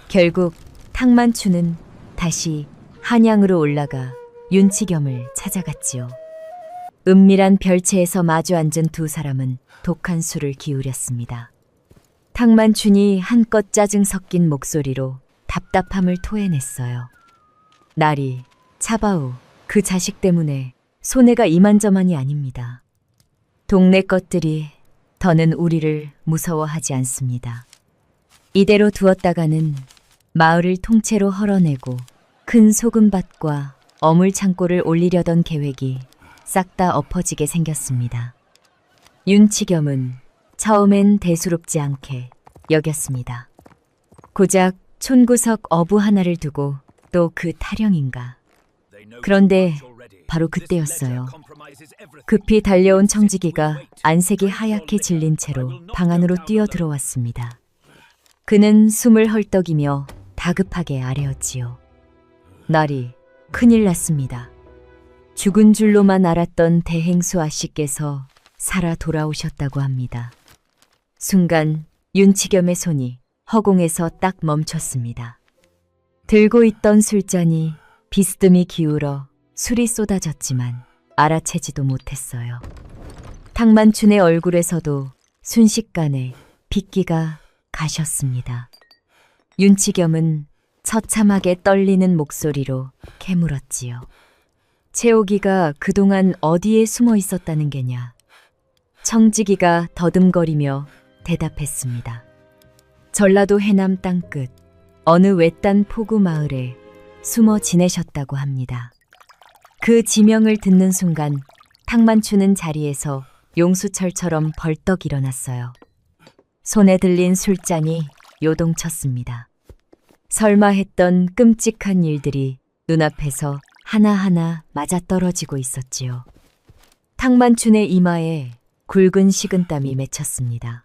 결국 탕만추는 다시 한양으로 올라가 윤치겸을 찾아갔지요. 은밀한 별채에서 마주 앉은 두 사람은 독한 수를 기울였습니다. 탕만춘이 한껏 짜증 섞인 목소리로 답답함을 토해냈어요. 나리, 차바우, 그 자식 때문에 손해가 이만저만이 아닙니다. 동네 것들이 더는 우리를 무서워하지 않습니다. 이대로 두었다가는 마을을 통째로 헐어내고 큰 소금밭과 어물 창고를 올리려던 계획이 싹 다 엎어지게 생겼습니다. 윤치겸은 처음엔 대수롭지 않게 여겼습니다. 고작 촌구석 어부 하나를 두고 또 그 타령인가. 그런데 바로 그때였어요. 급히 달려온 청지기가 안색이 하얗게 질린 채로 방 안으로 뛰어 들어왔습니다. 그는 숨을 헐떡이며 다급하게 아뢰었지요. 나리, 큰일 났습니다. 죽은 줄로만 알았던 대행수 아씨께서 살아 돌아오셨다고 합니다. 순간 윤치겸의 손이 허공에서 딱 멈췄습니다. 들고 있던 술잔이 비스듬히 기울어 술이 쏟아졌지만 알아채지도 못했어요. 탕만춘의 얼굴에서도 순식간에 빗기가 가셨습니다. 윤치겸은 처참하게 떨리는 목소리로 캐물었지요. 채옥이가 그동안 어디에 숨어 있었다는 게냐. 청지기가 더듬거리며 대답했습니다. 전라도 해남 땅끝 어느 외딴 포구 마을에 숨어 지내셨다고 합니다. 그 지명을 듣는 순간 탕만추는 자리에서 용수철처럼 벌떡 일어났어요. 손에 들린 술잔이 요동쳤습니다. 설마 했던 끔찍한 일들이 눈앞에서 하나하나 맞아떨어지고 있었지요. 탕만춘의 이마에 굵은 식은땀이 맺혔습니다.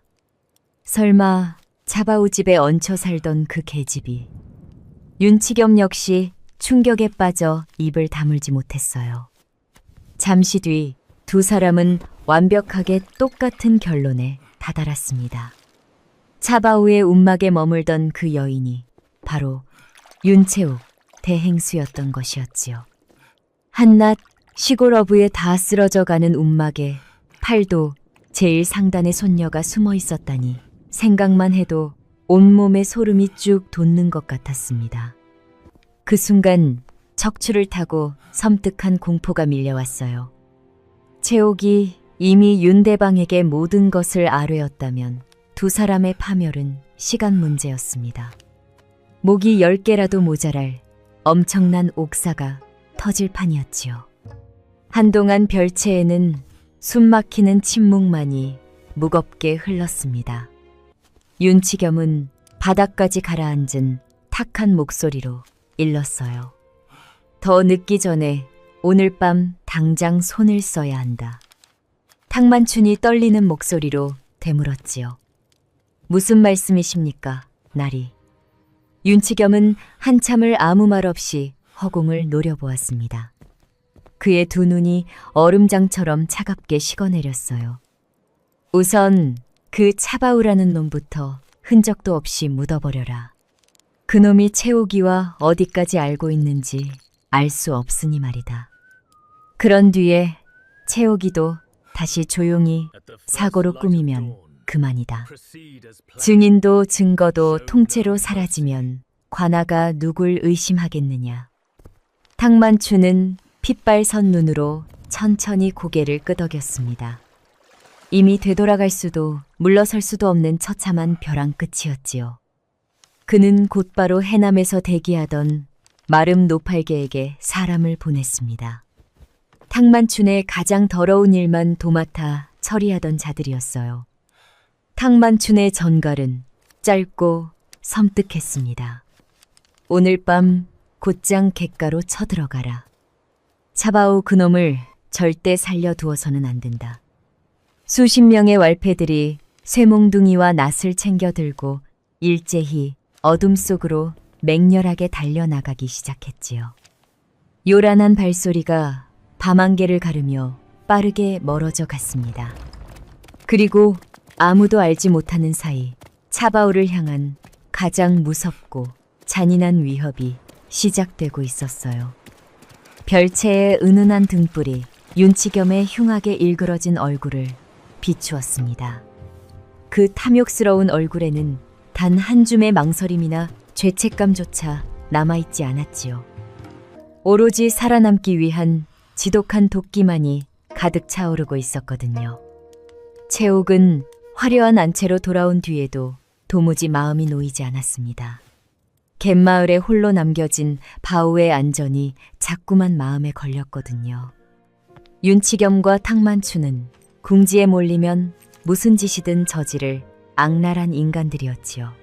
설마 차바우 집에 얹혀 살던 그 계집이. 윤치겸 역시 충격에 빠져 입을 다물지 못했어요. 잠시 뒤 두 사람은 완벽하게 똑같은 결론에 다다랐습니다. 차바우의 움막에 머물던 그 여인이 바로 윤채옥 대행수였던 것이었지요. 한낮 시골 어부에 다 쓰러져가는 움막에 팔도 제일 상단의 손녀가 숨어 있었다니 생각만 해도 온몸에 소름이 쭉 돋는 것 같았습니다. 그 순간 척추를 타고 섬뜩한 공포가 밀려왔어요. 채옥이 이미 윤대방에게 모든 것을 아뢰었다면 두 사람의 파멸은 시간 문제였습니다. 목이 10개라도 모자랄 엄청난 옥사가 터질 판이었지요. 한동안 별채에는 숨막히는 침묵만이 무겁게 흘렀습니다. 윤치겸은 바닥까지 가라앉은 탁한 목소리로 일렀어요. 더 늦기 전에 오늘 밤 당장 손을 써야 한다. 탕만춘이 떨리는 목소리로 되물었지요. 무슨 말씀이십니까, 나리? 윤치겸은 한참을 아무 말 없이 허공을 노려보았습니다. 그의 두 눈이 얼음장처럼 차갑게 식어내렸어요. 우선 그 차바우라는 놈부터 흔적도 없이 묻어버려라. 그놈이 채옥이와 어디까지 알고 있는지 알 수 없으니 말이다. 그런 뒤에 채옥이도 다시 조용히 사고로 꾸미면 그만이다. 증인도 증거도 통째로 사라지면 관아가 누굴 의심하겠느냐. 탕만추는 핏발선 눈으로 천천히 고개를 끄덕였습니다. 이미 되돌아갈 수도 물러설 수도 없는 처참한 벼랑 끝이었지요. 그는 곧바로 해남에서 대기하던 마름 노팔계에게 사람을 보냈습니다. 탕만춘의 가장 더러운 일만 도맡아 처리하던 자들이었어요. 탕만춘의 전갈은 짧고 섬뜩했습니다. 오늘 밤 곧장 객가로 쳐들어가라. 차바오 그놈을 절대 살려두어서는 안 된다. 수십 명의 왈패들이 쇠몽둥이와 낫을 챙겨 들고 일제히 어둠 속으로 맹렬하게 달려나가기 시작했지요. 요란한 발소리가 밤안개를 가르며 빠르게 멀어져 갔습니다. 그리고 아무도 알지 못하는 사이 차바오를 향한 가장 무섭고 잔인한 위협이 시작되고 있었어요. 별채의 은은한 등불이 윤치겸의 흉하게 일그러진 얼굴을 비추었습니다. 그 탐욕스러운 얼굴에는 단 한 줌의 망설임이나 죄책감조차 남아있지 않았지요. 오로지 살아남기 위한 지독한 도끼만이 가득 차오르고 있었거든요. 채옥은 화려한 안채로 돌아온 뒤에도 도무지 마음이 놓이지 않았습니다. 갯마을에 홀로 남겨진 바우의 안전이 자꾸만 마음에 걸렸거든요. 윤치겸과 탕만추는 궁지에 몰리면 무슨 짓이든 저지를 악랄한 인간들이었지요.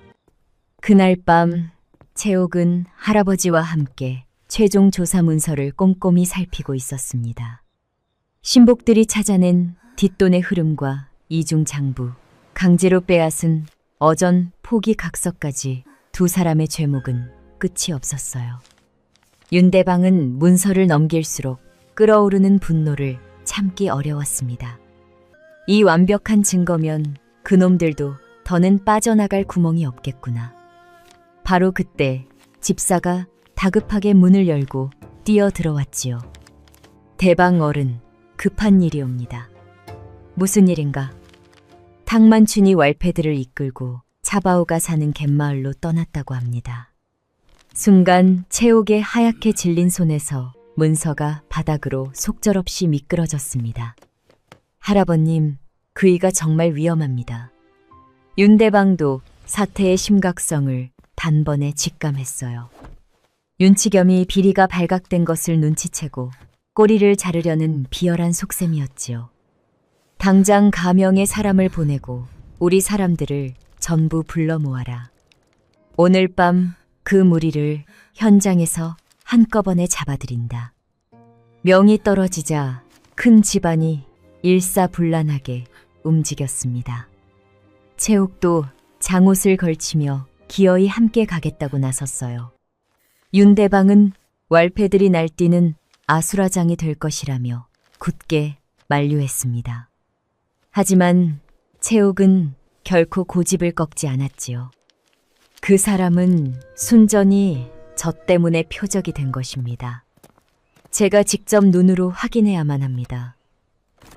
그날 밤 채옥은 할아버지와 함께 최종 조사 문서를 꼼꼼히 살피고 있었습니다. 신복들이 찾아낸 뒷돈의 흐름과 이중장부, 강제로 빼앗은 어전 포기 각서까지 두 사람의 죄목은 끝이 없었어요. 윤대방은 문서를 넘길수록 끓어오르는 분노를 참기 어려웠습니다. 이 완벽한 증거면 그놈들도 더는 빠져나갈 구멍이 없겠구나. 바로 그때 집사가 다급하게 문을 열고 뛰어 들어왔지요. 대방 어른, 급한 일이옵니다. 무슨 일인가? 탕만춘이 왈패들을 이끌고 차바오가 사는 갯마을로 떠났다고 합니다. 순간 채옥의 하얗게 질린 손에서 문서가 바닥으로 속절없이 미끄러졌습니다. 할아버님, 그이가 정말 위험합니다. 윤대방도 사태의 심각성을 단번에 직감했어요. 윤치겸이 비리가 발각된 것을 눈치채고 꼬리를 자르려는 비열한 속셈이었지요. 당장 가명의 사람을 보내고 우리 사람들을 전부 불러 모아라. 오늘 밤 그 무리를 현장에서 한꺼번에 잡아들인다. 명이 떨어지자 큰 집안이 일사불란하게 움직였습니다. 채옥도 장옷을 걸치며 기어이 함께 가겠다고 나섰어요. 윤대방은 왈패들이 날뛰는 아수라장이 될 것이라며 굳게 만류했습니다. 하지만 채옥은 결코 고집을 꺾지 않았지요. 그 사람은 순전히 저 때문에 표적이 된 것입니다. 제가 직접 눈으로 확인해야만 합니다.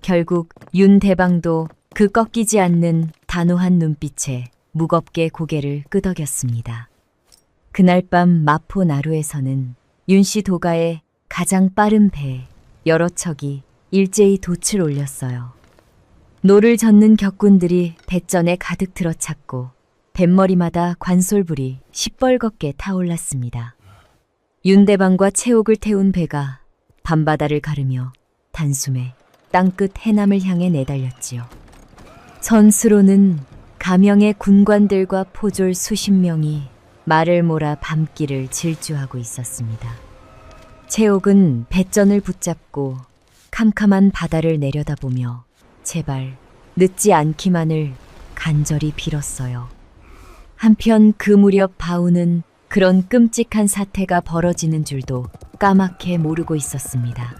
결국 윤대방도 그 꺾이지 않는 단호한 눈빛에 무겁게 고개를 끄덕였습니다. 그날 밤 마포 나루에서는 윤씨 도가의 가장 빠른 배 여러 척이 일제히 돛을 올렸어요. 노를 젓는 격군들이 뱃전에 가득 들어찼고 뱃머리마다 관솔불이 시뻘겋게 타올랐습니다. 윤대방과 채옥을 태운 배가 밤바다를 가르며 단숨에 땅끝 해남을 향해 내달렸지요. 전수로는 가명의 군관들과 포졸 수십 명이 말을 몰아 밤길을 질주하고 있었습니다. 채옥은 뱃전을 붙잡고 캄캄한 바다를 내려다보며 제발 늦지 않기만을 간절히 빌었어요. 한편 그 무렵 바우는 그런 끔찍한 사태가 벌어지는 줄도 까맣게 모르고 있었습니다.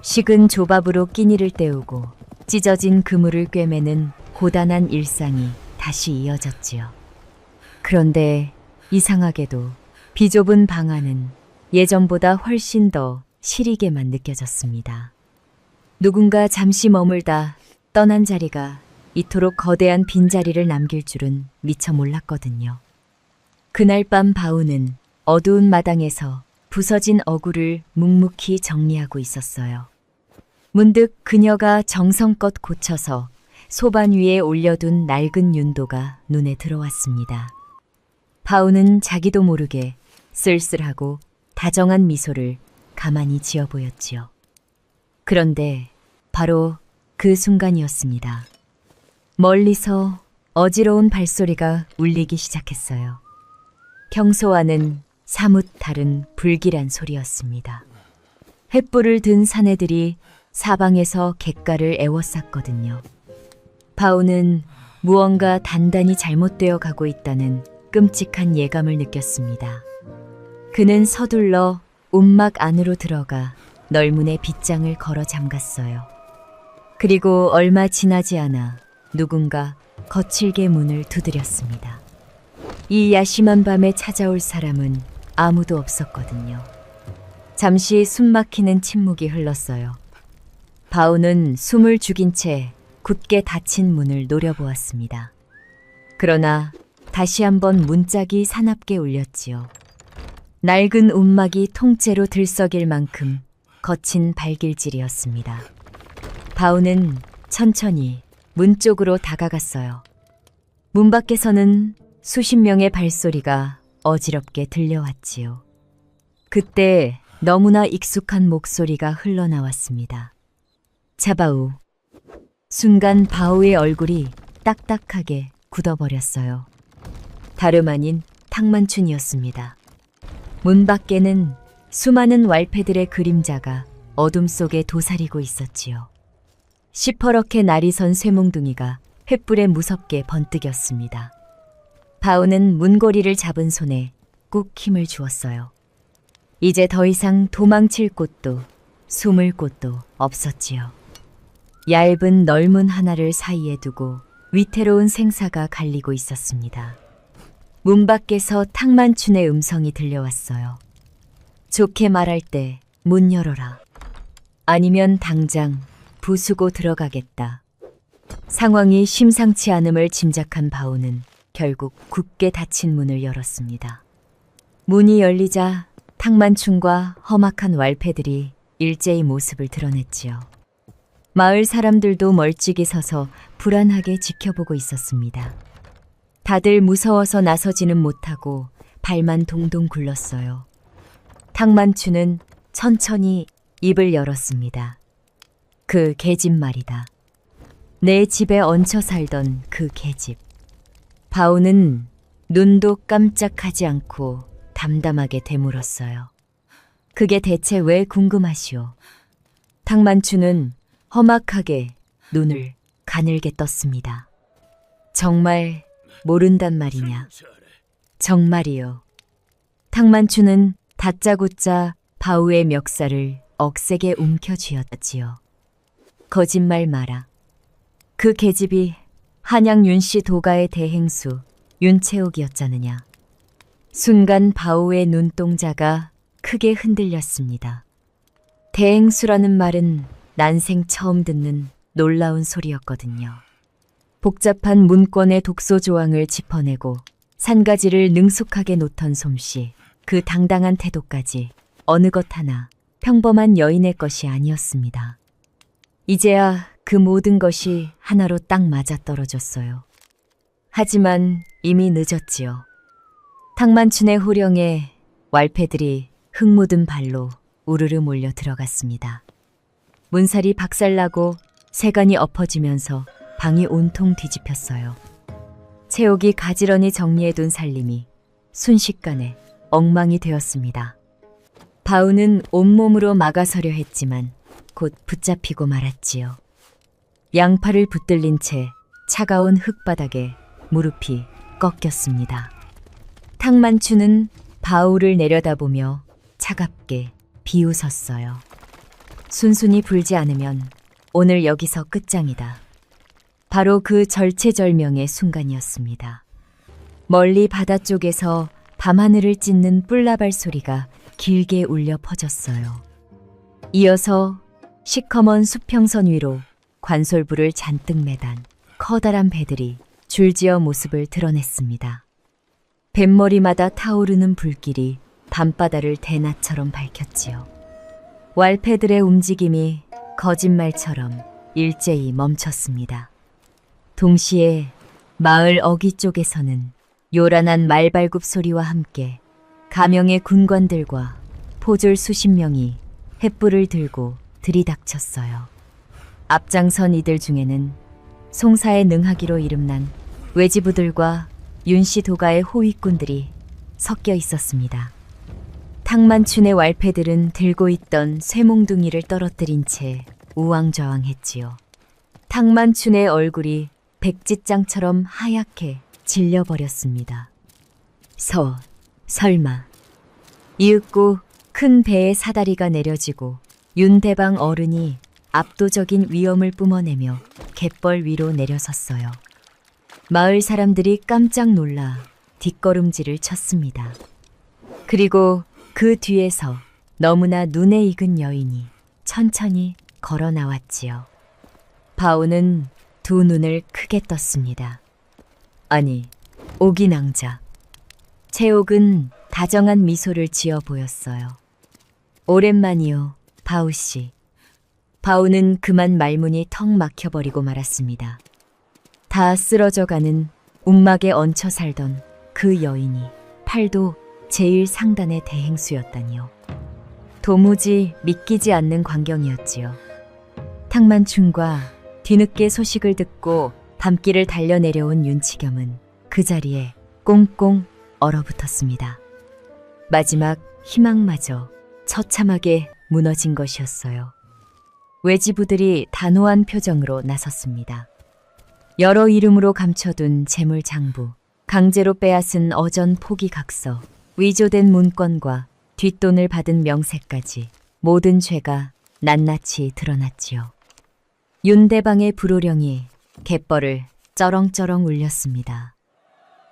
식은 조밥으로 끼니를 때우고 찢어진 그물을 꿰매는 고단한 일상이 다시 이어졌지요. 그런데 이상하게도 비좁은 방 안은 예전보다 훨씬 더 시리게만 느껴졌습니다. 누군가 잠시 머물다 떠난 자리가 이토록 거대한 빈자리를 남길 줄은 미처 몰랐거든요. 그날 밤 바우는 어두운 마당에서 부서진 어구를 묵묵히 정리하고 있었어요. 문득 그녀가 정성껏 고쳐서 소반 위에 올려둔 낡은 윤도가 눈에 들어왔습니다. 바우는 자기도 모르게 쓸쓸하고 다정한 미소를 가만히 지어 보였지요. 그런데 바로 그 순간이었습니다. 멀리서 어지러운 발소리가 울리기 시작했어요. 평소와는 사뭇 다른 불길한 소리였습니다. 횃불을 든 사내들이 사방에서 갯가를 에워쌌거든요. 바우는 무언가 단단히 잘못되어 가고 있다는 끔찍한 예감을 느꼈습니다. 그는 서둘러 움막 안으로 들어가 널문의 빗장을 걸어 잠갔어요. 그리고 얼마 지나지 않아 누군가 거칠게 문을 두드렸습니다. 이 야심한 밤에 찾아올 사람은 아무도 없었거든요. 잠시 숨막히는 침묵이 흘렀어요. 바우는 숨을 죽인 채 굳게 닫힌 문을 노려보았습니다. 그러나 다시 한번 문짝이 사납게 울렸지요. 낡은 움막이 통째로 들썩일 만큼 거친 발길질이었습니다. 바우는 천천히 문 쪽으로 다가갔어요. 문 밖에서는 수십 명의 발소리가 어지럽게 들려왔지요. 그때 너무나 익숙한 목소리가 흘러나왔습니다. 차바우. 순간 바우의 얼굴이 딱딱하게 굳어버렸어요. 다름 아닌 탕만춘이었습니다. 문 밖에는 수많은 왈패들의 그림자가 어둠 속에 도사리고 있었지요. 시퍼렇게 날이 선 쇠몽둥이가 횃불에 무섭게 번뜩였습니다. 바우는 문고리를 잡은 손에 꾹 힘을 주었어요. 이제 더 이상 도망칠 곳도 숨을 곳도 없었지요. 얇은 널문 하나를 사이에 두고 위태로운 생사가 갈리고 있었습니다. 문 밖에서 탕만춘의 음성이 들려왔어요. 좋게 말할 때 문 열어라. 아니면 당장 부수고 들어가겠다. 상황이 심상치 않음을 짐작한 바오는 결국 굳게 닫힌 문을 열었습니다. 문이 열리자 탕만춘과 험악한 왈패들이 일제히 모습을 드러냈지요. 마을 사람들도 멀찍이 서서 불안하게 지켜보고 있었습니다. 다들 무서워서 나서지는 못하고 발만 동동 굴렀어요. 탕만춘은 천천히 입을 열었습니다. 그 계집 말이다. 내 집에 얹혀 살던 그 계집. 바오는 눈도 깜짝하지 않고 담담하게 되물었어요. 그게 대체 왜 궁금하시오? 탕만춘은 험악하게 눈을 가늘게 떴습니다. 정말 모른단 말이냐? 정말이요. 탕만춘은 다짜고짜 바우의 멱살을 억세게 움켜쥐었지요. 거짓말 마라. 그 계집이 한양 윤씨 도가의 대행수 윤채옥이었잖느냐. 순간 바우의 눈동자가 크게 흔들렸습니다. 대행수라는 말은 난생 처음 듣는 놀라운 소리였거든요. 복잡한 문권의 독소 조항을 짚어내고 산가지를 능숙하게 놓던 솜씨, 그 당당한 태도까지 어느 것 하나 평범한 여인의 것이 아니었습니다. 이제야 그 모든 것이 하나로 딱 맞아떨어졌어요. 하지만 이미 늦었지요. 탕만춘의 호령에 왈패들이 흙 묻은 발로 우르르 몰려 들어갔습니다. 문살이 박살나고 세간이 엎어지면서 방이 온통 뒤집혔어요. 채옥이 가지런히 정리해둔 살림이 순식간에 엉망이 되었습니다. 바우는 온몸으로 막아서려 했지만 곧 붙잡히고 말았지요. 양팔을 붙들린 채 차가운 흙바닥에 무릎이 꺾였습니다. 탕만춘은 바우를 내려다보며 차갑게 비웃었어요. 순순히 불지 않으면 오늘 여기서 끝장이다. 바로 그 절체절명의 순간이었습니다. 멀리 바다 쪽에서 밤하늘을 찢는 뿔나발 소리가 길게 울려 퍼졌어요. 이어서 시커먼 수평선 위로 관솔부를 잔뜩 매단 커다란 배들이 줄지어 모습을 드러냈습니다. 뱃머리마다 타오르는 불길이 밤바다를 대낮처럼 밝혔지요. 왈패들의 움직임이 거짓말처럼 일제히 멈췄습니다. 동시에 마을 어귀 쪽에서는 요란한 말발굽 소리와 함께 가명의 군관들과 포졸 수십 명이 횃불을 들고 들이닥쳤어요. 앞장선 이들 중에는 송사에 능하기로 이름난 외지부들과 윤씨 도가의 호위꾼들이 섞여 있었습니다. 탕만춘의 왈패들은 들고 있던 쇠몽둥이를 떨어뜨린 채 우왕좌왕했지요. 탕만춘의 얼굴이 백지장처럼 하얗게 질려버렸습니다. 설마. 이윽고 큰 배의 사다리가 내려지고 윤대방 어른이 압도적인 위엄을 뿜어내며 갯벌 위로 내려섰어요. 마을 사람들이 깜짝 놀라 뒷걸음질을 쳤습니다. 그리고 그 뒤에서 너무나 눈에 익은 여인이 천천히 걸어 나왔지요. 바오는 두 눈을 크게 떴습니다. 아니, 오기낭자. 채옥은 다정한 미소를 지어 보였어요. 오랜만이요, 바우씨. 바우는 그만 말문이 턱 막혀버리고 말았습니다. 다 쓰러져가는 움막에 얹혀 살던 그 여인이 팔도 제일 상단의 대행수였다니요. 도무지 믿기지 않는 광경이었지요. 탕만춘과 뒤늦게 소식을 듣고 밤길을 달려내려온 윤치겸은 그 자리에 꽁꽁 얼어붙었습니다. 마지막 희망마저 처참하게 무너진 것이었어요. 외지부들이 단호한 표정으로 나섰습니다. 여러 이름으로 감춰둔 재물장부, 강제로 빼앗은 어전 포기각서, 위조된 문건과 뒷돈을 받은 명세까지 모든 죄가 낱낱이 드러났지요. 윤대방의 불호령이 갯벌을 쩌렁쩌렁 울렸습니다.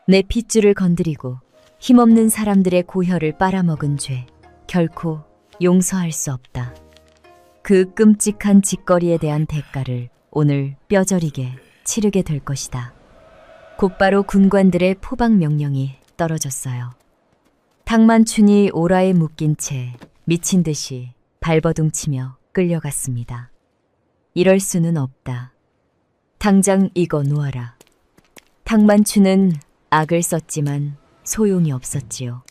내 핏줄을 건드리고 힘없는 사람들의 고혈을 빨아먹은 죄, 결코 용서할 수 없다. 그 끔찍한 짓거리에 대한 대가를 오늘 뼈저리게 치르게 될 것이다. 곧바로 군관들의 포박 명령이 떨어졌어요. 탕만춘이 오라에 묶인 채 미친 듯이 발버둥치며 끌려갔습니다. 이럴 수는 없다. 당장 이거 놓아라. 탕만춘은 악을 썼지만 소용이 없었지요.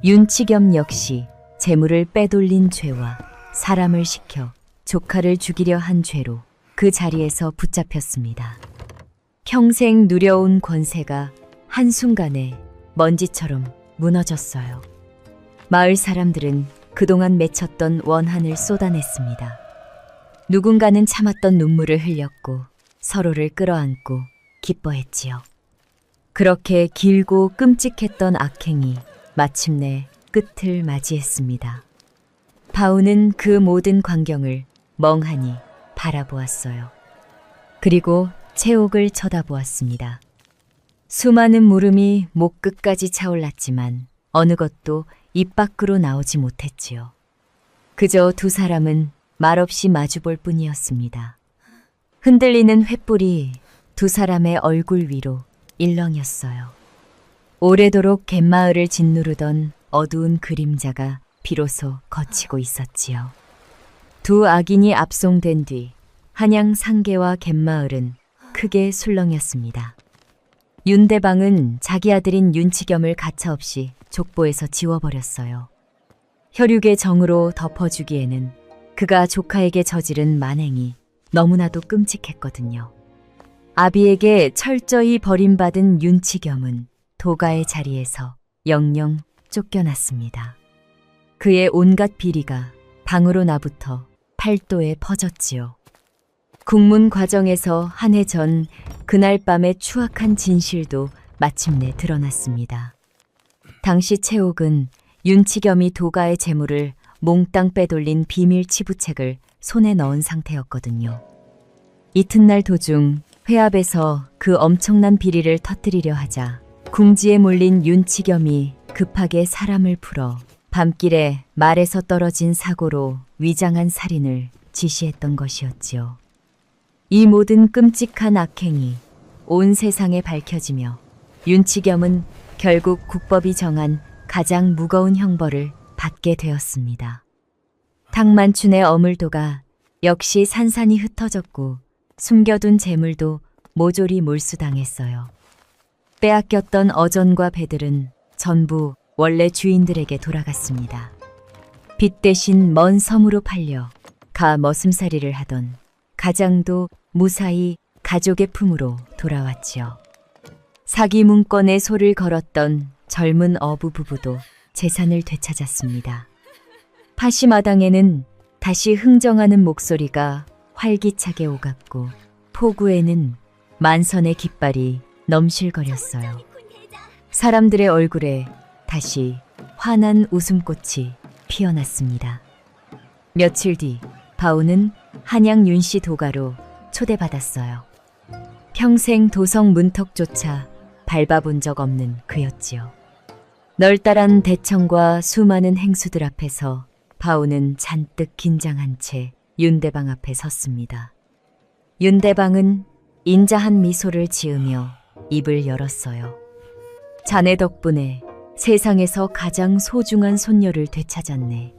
윤치겸 역시 재물을 빼돌린 죄와 사람을 시켜 조카를 죽이려 한 죄로 그 자리에서 붙잡혔습니다. 평생 누려온 권세가 한순간에 먼지처럼 무너졌어요. 마을 사람들은 그동안 맺혔던 원한을 쏟아냈습니다. 누군가는 참았던 눈물을 흘렸고 서로를 끌어안고 기뻐했지요. 그렇게 길고 끔찍했던 악행이 마침내 끝을 맞이했습니다. 바우는 그 모든 광경을 멍하니 바라보았어요. 그리고 채옥을 쳐다보았습니다. 수많은 물음이 목 끝까지 차올랐지만 어느 것도 입 밖으로 나오지 못했지요. 그저 두 사람은 말없이 마주볼 뿐이었습니다. 흔들리는 횃불이 두 사람의 얼굴 위로 일렁였어요. 오래도록 갯마을을 짓누르던 어두운 그림자가 비로소 걷히고 있었지요. 두 악인이 압송된 뒤 한양 상계와 갯마을은 크게 술렁였습니다. 윤대방은 자기 아들인 윤치겸을 가차없이 족보에서 지워버렸어요. 혈육의 정으로 덮어주기에는 그가 조카에게 저지른 만행이 너무나도 끔찍했거든요. 아비에게 철저히 버림받은 윤치겸은 도가의 자리에서 영영 쫓겨났습니다. 그의 온갖 비리가 방으로 나부터 팔도에 퍼졌지요. 국문 과정에서 한 해 전 그날 밤의 추악한 진실도 마침내 드러났습니다. 당시 채옥은 윤치겸이 도가의 재물을 몽땅 빼돌린 비밀 치부책을 손에 넣은 상태였거든요. 이튿날 도중 회합에서 그 엄청난 비리를 터뜨리려 하자 궁지에 몰린 윤치겸이 급하게 사람을 풀어 밤길에 말에서 떨어진 사고로 위장한 살인을 지시했던 것이었지요. 이 모든 끔찍한 악행이 온 세상에 밝혀지며 윤치겸은 결국 국법이 정한 가장 무거운 형벌을 받게 되었습니다. 탕만춘의 어물도가 역시 산산이 흩어졌고 숨겨둔 재물도 모조리 몰수당했어요. 빼앗겼던 어전과 배들은 전부 원래 주인들에게 돌아갔습니다. 빚 대신 먼 섬으로 팔려 가 머슴살이를 하던 가장도 무사히 가족의 품으로 돌아왔지요. 사기 문건에 소를 걸었던 젊은 어부 부부도 재산을 되찾았습니다. 파시마당에는 다시 흥정하는 목소리가 활기차게 오갔고 포구에는 만선의 깃발이 넘실거렸어요. 사람들의 얼굴에 다시 환한 웃음꽃이 피어났습니다. 며칠 뒤 바우는 한양 윤씨 도가로 초대받았어요. 평생 도성 문턱조차 밟아본 적 없는 그였지요. 널따란 대청과 수많은 행수들 앞에서 바우는 잔뜩 긴장한 채 윤대방 앞에 섰습니다. 윤대방은 인자한 미소를 지으며 입을 열었어요. 자네 덕분에 세상에서 가장 소중한 손녀를 되찾았네.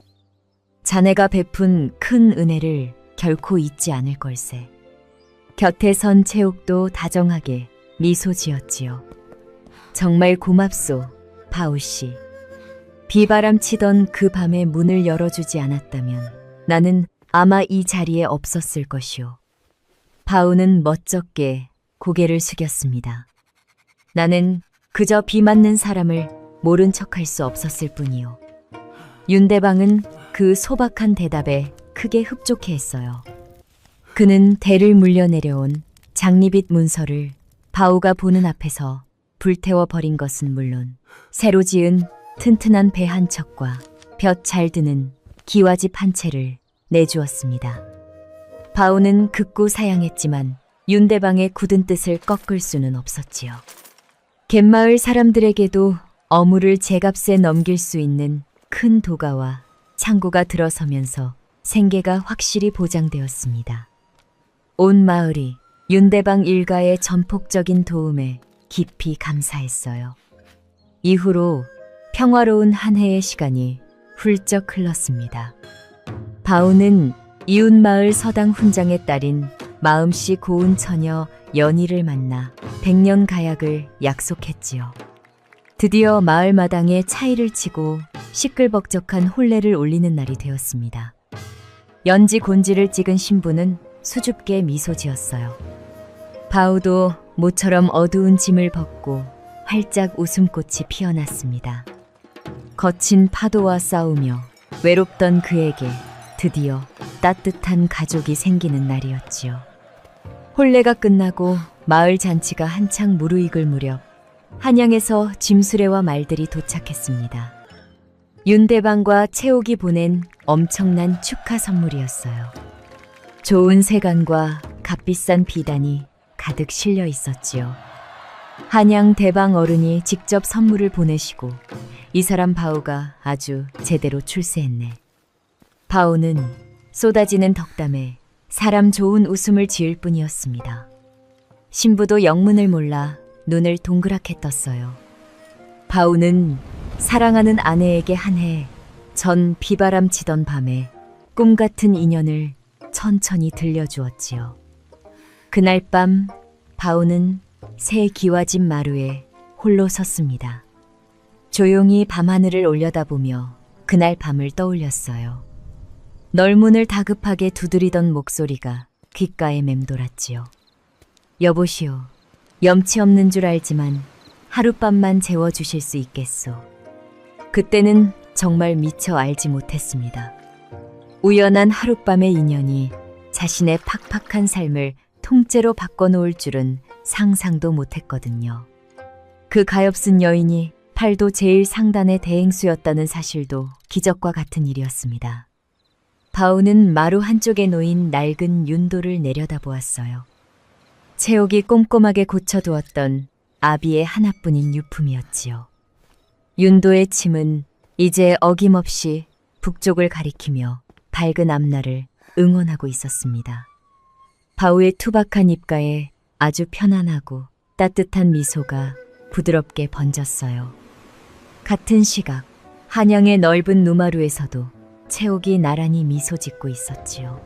자네가 베푼 큰 은혜를 결코 잊지 않을 걸세. 곁에 선 채옥도 다정하게 미소 지었지요. 정말 고맙소, 바우씨. 비바람 치던 그 밤에 문을 열어주지 않았다면 나는 아마 이 자리에 없었을 것이오. 바우는 멋쩍게 고개를 숙였습니다. 나는 그저 비 맞는 사람을 모른 척할 수 없었을 뿐이요. 윤대방은 그 소박한 대답에 크게 흡족해했어요. 그는 대를 물려내려온 장리빛 문서를 바우가 보는 앞에서 불태워 버린 것은 물론 새로 지은 튼튼한 배 한 척과 볕 잘 드는 기와집 한 채를 내주었습니다. 바오는 극구 사양했지만 윤대방의 굳은 뜻을 꺾을 수는 없었지요. 갯마을 사람들에게도 어물을 제값에 넘길 수 있는 큰 도가와 창고가 들어서면서 생계가 확실히 보장되었습니다. 온 마을이 윤대방 일가의 전폭적인 도움에 깊이 감사했어요. 이후로 평화로운 한 해의 시간이 훌쩍 흘렀습니다. 바오는 이웃마을 서당 훈장의 딸인 마음씨 고운 처녀 연희를 만나 백년 가약을 약속했지요. 드디어 마을 마당에 차이를 치고 시끌벅적한 혼례를 올리는 날이 되었습니다. 연지 곤지를 찍은 신부는 수줍게 미소 지었어요. 바오도 모처럼 어두운 짐을 벗고 활짝 웃음꽃이 피어났습니다. 거친 파도와 싸우며 외롭던 그에게 드디어 따뜻한 가족이 생기는 날이었지요. 혼례가 끝나고 마을 잔치가 한창 무르익을 무렵 한양에서 짐수레와 말들이 도착했습니다. 윤대방과 채옥이 보낸 엄청난 축하 선물이었어요. 좋은 세간과 값비싼 비단이 가득 실려 있었지요. 한양 대방 어른이 직접 선물을 보내시고 이 사람 바오가 아주 제대로 출세했네. 바오는 쏟아지는 덕담에 사람 좋은 웃음을 지을 뿐이었습니다. 신부도 영문을 몰라 눈을 동그랗게 떴어요. 바오는 사랑하는 아내에게 한 해 전 비바람 치던 밤에 꿈 같은 인연을 천천히 들려주었지요. 그날 밤 바오는 새 기와집 마루에 홀로 섰습니다. 조용히 밤하늘을 올려다보며 그날 밤을 떠올렸어요. 널문을 다급하게 두드리던 목소리가 귓가에 맴돌았지요. 여보시오, 염치 없는 줄 알지만 하룻밤만 재워주실 수 있겠소. 그때는 정말 미처 알지 못했습니다. 우연한 하룻밤의 인연이 자신의 팍팍한 삶을 통째로 바꿔놓을 줄은 상상도 못했거든요. 그 가엾은 여인이 팔도 제일 상단의 대행수였다는 사실도 기적과 같은 일이었습니다. 바오는 마루 한쪽에 놓인 낡은 윤도를 내려다보았어요. 채옥이 꼼꼼하게 고쳐두었던 아비의 하나뿐인 유품이었지요. 윤도의 침은 이제 어김없이 북쪽을 가리키며 밝은 앞날을 응원하고 있었습니다. 바오의 투박한 입가에 아주 편안하고 따뜻한 미소가 부드럽게 번졌어요. 같은 시각 한양의 넓은 누마루에서도 채옥이 나란히 미소 짓고 있었지요.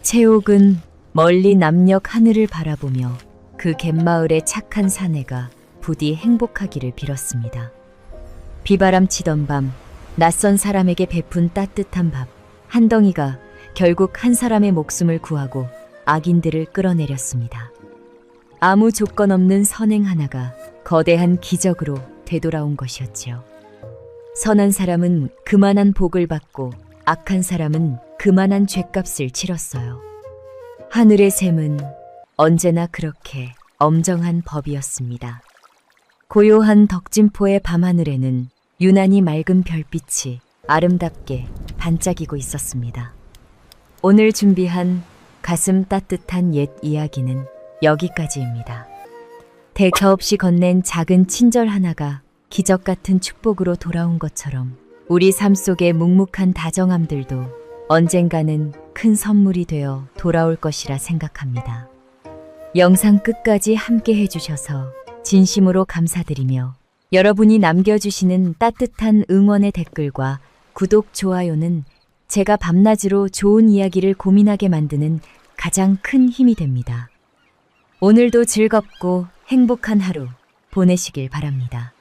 채옥은 멀리 남녘 하늘을 바라보며 그 갯마을의 착한 사내가 부디 행복하기를 빌었습니다. 비바람 치던 밤 낯선 사람에게 베푼 따뜻한 밥 한 덩이가 결국 한 사람의 목숨을 구하고 악인들을 끌어내렸습니다. 아무 조건 없는 선행 하나가 거대한 기적으로 되돌아온 것이었지요. 선한 사람은 그만한 복을 받고 악한 사람은 그만한 죗값을 치렀어요. 하늘의 셈은 언제나 그렇게 엄정한 법이었습니다. 고요한 덕진포의 밤하늘에는 유난히 맑은 별빛이 아름답게 반짝이고 있었습니다. 오늘 준비한 가슴 따뜻한 옛 이야기는 여기까지입니다. 대가 없이 건넨 작은 친절 하나가 기적 같은 축복으로 돌아온 것처럼 우리 삶 속의 묵묵한 다정함들도 언젠가는 큰 선물이 되어 돌아올 것이라 생각합니다. 영상 끝까지 함께 해주셔서 진심으로 감사드리며 여러분이 남겨주시는 따뜻한 응원의 댓글과 구독, 좋아요는 제가 밤낮으로 좋은 이야기를 고민하게 만드는 가장 큰 힘이 됩니다. 오늘도 즐겁고 행복한 하루 보내시길 바랍니다.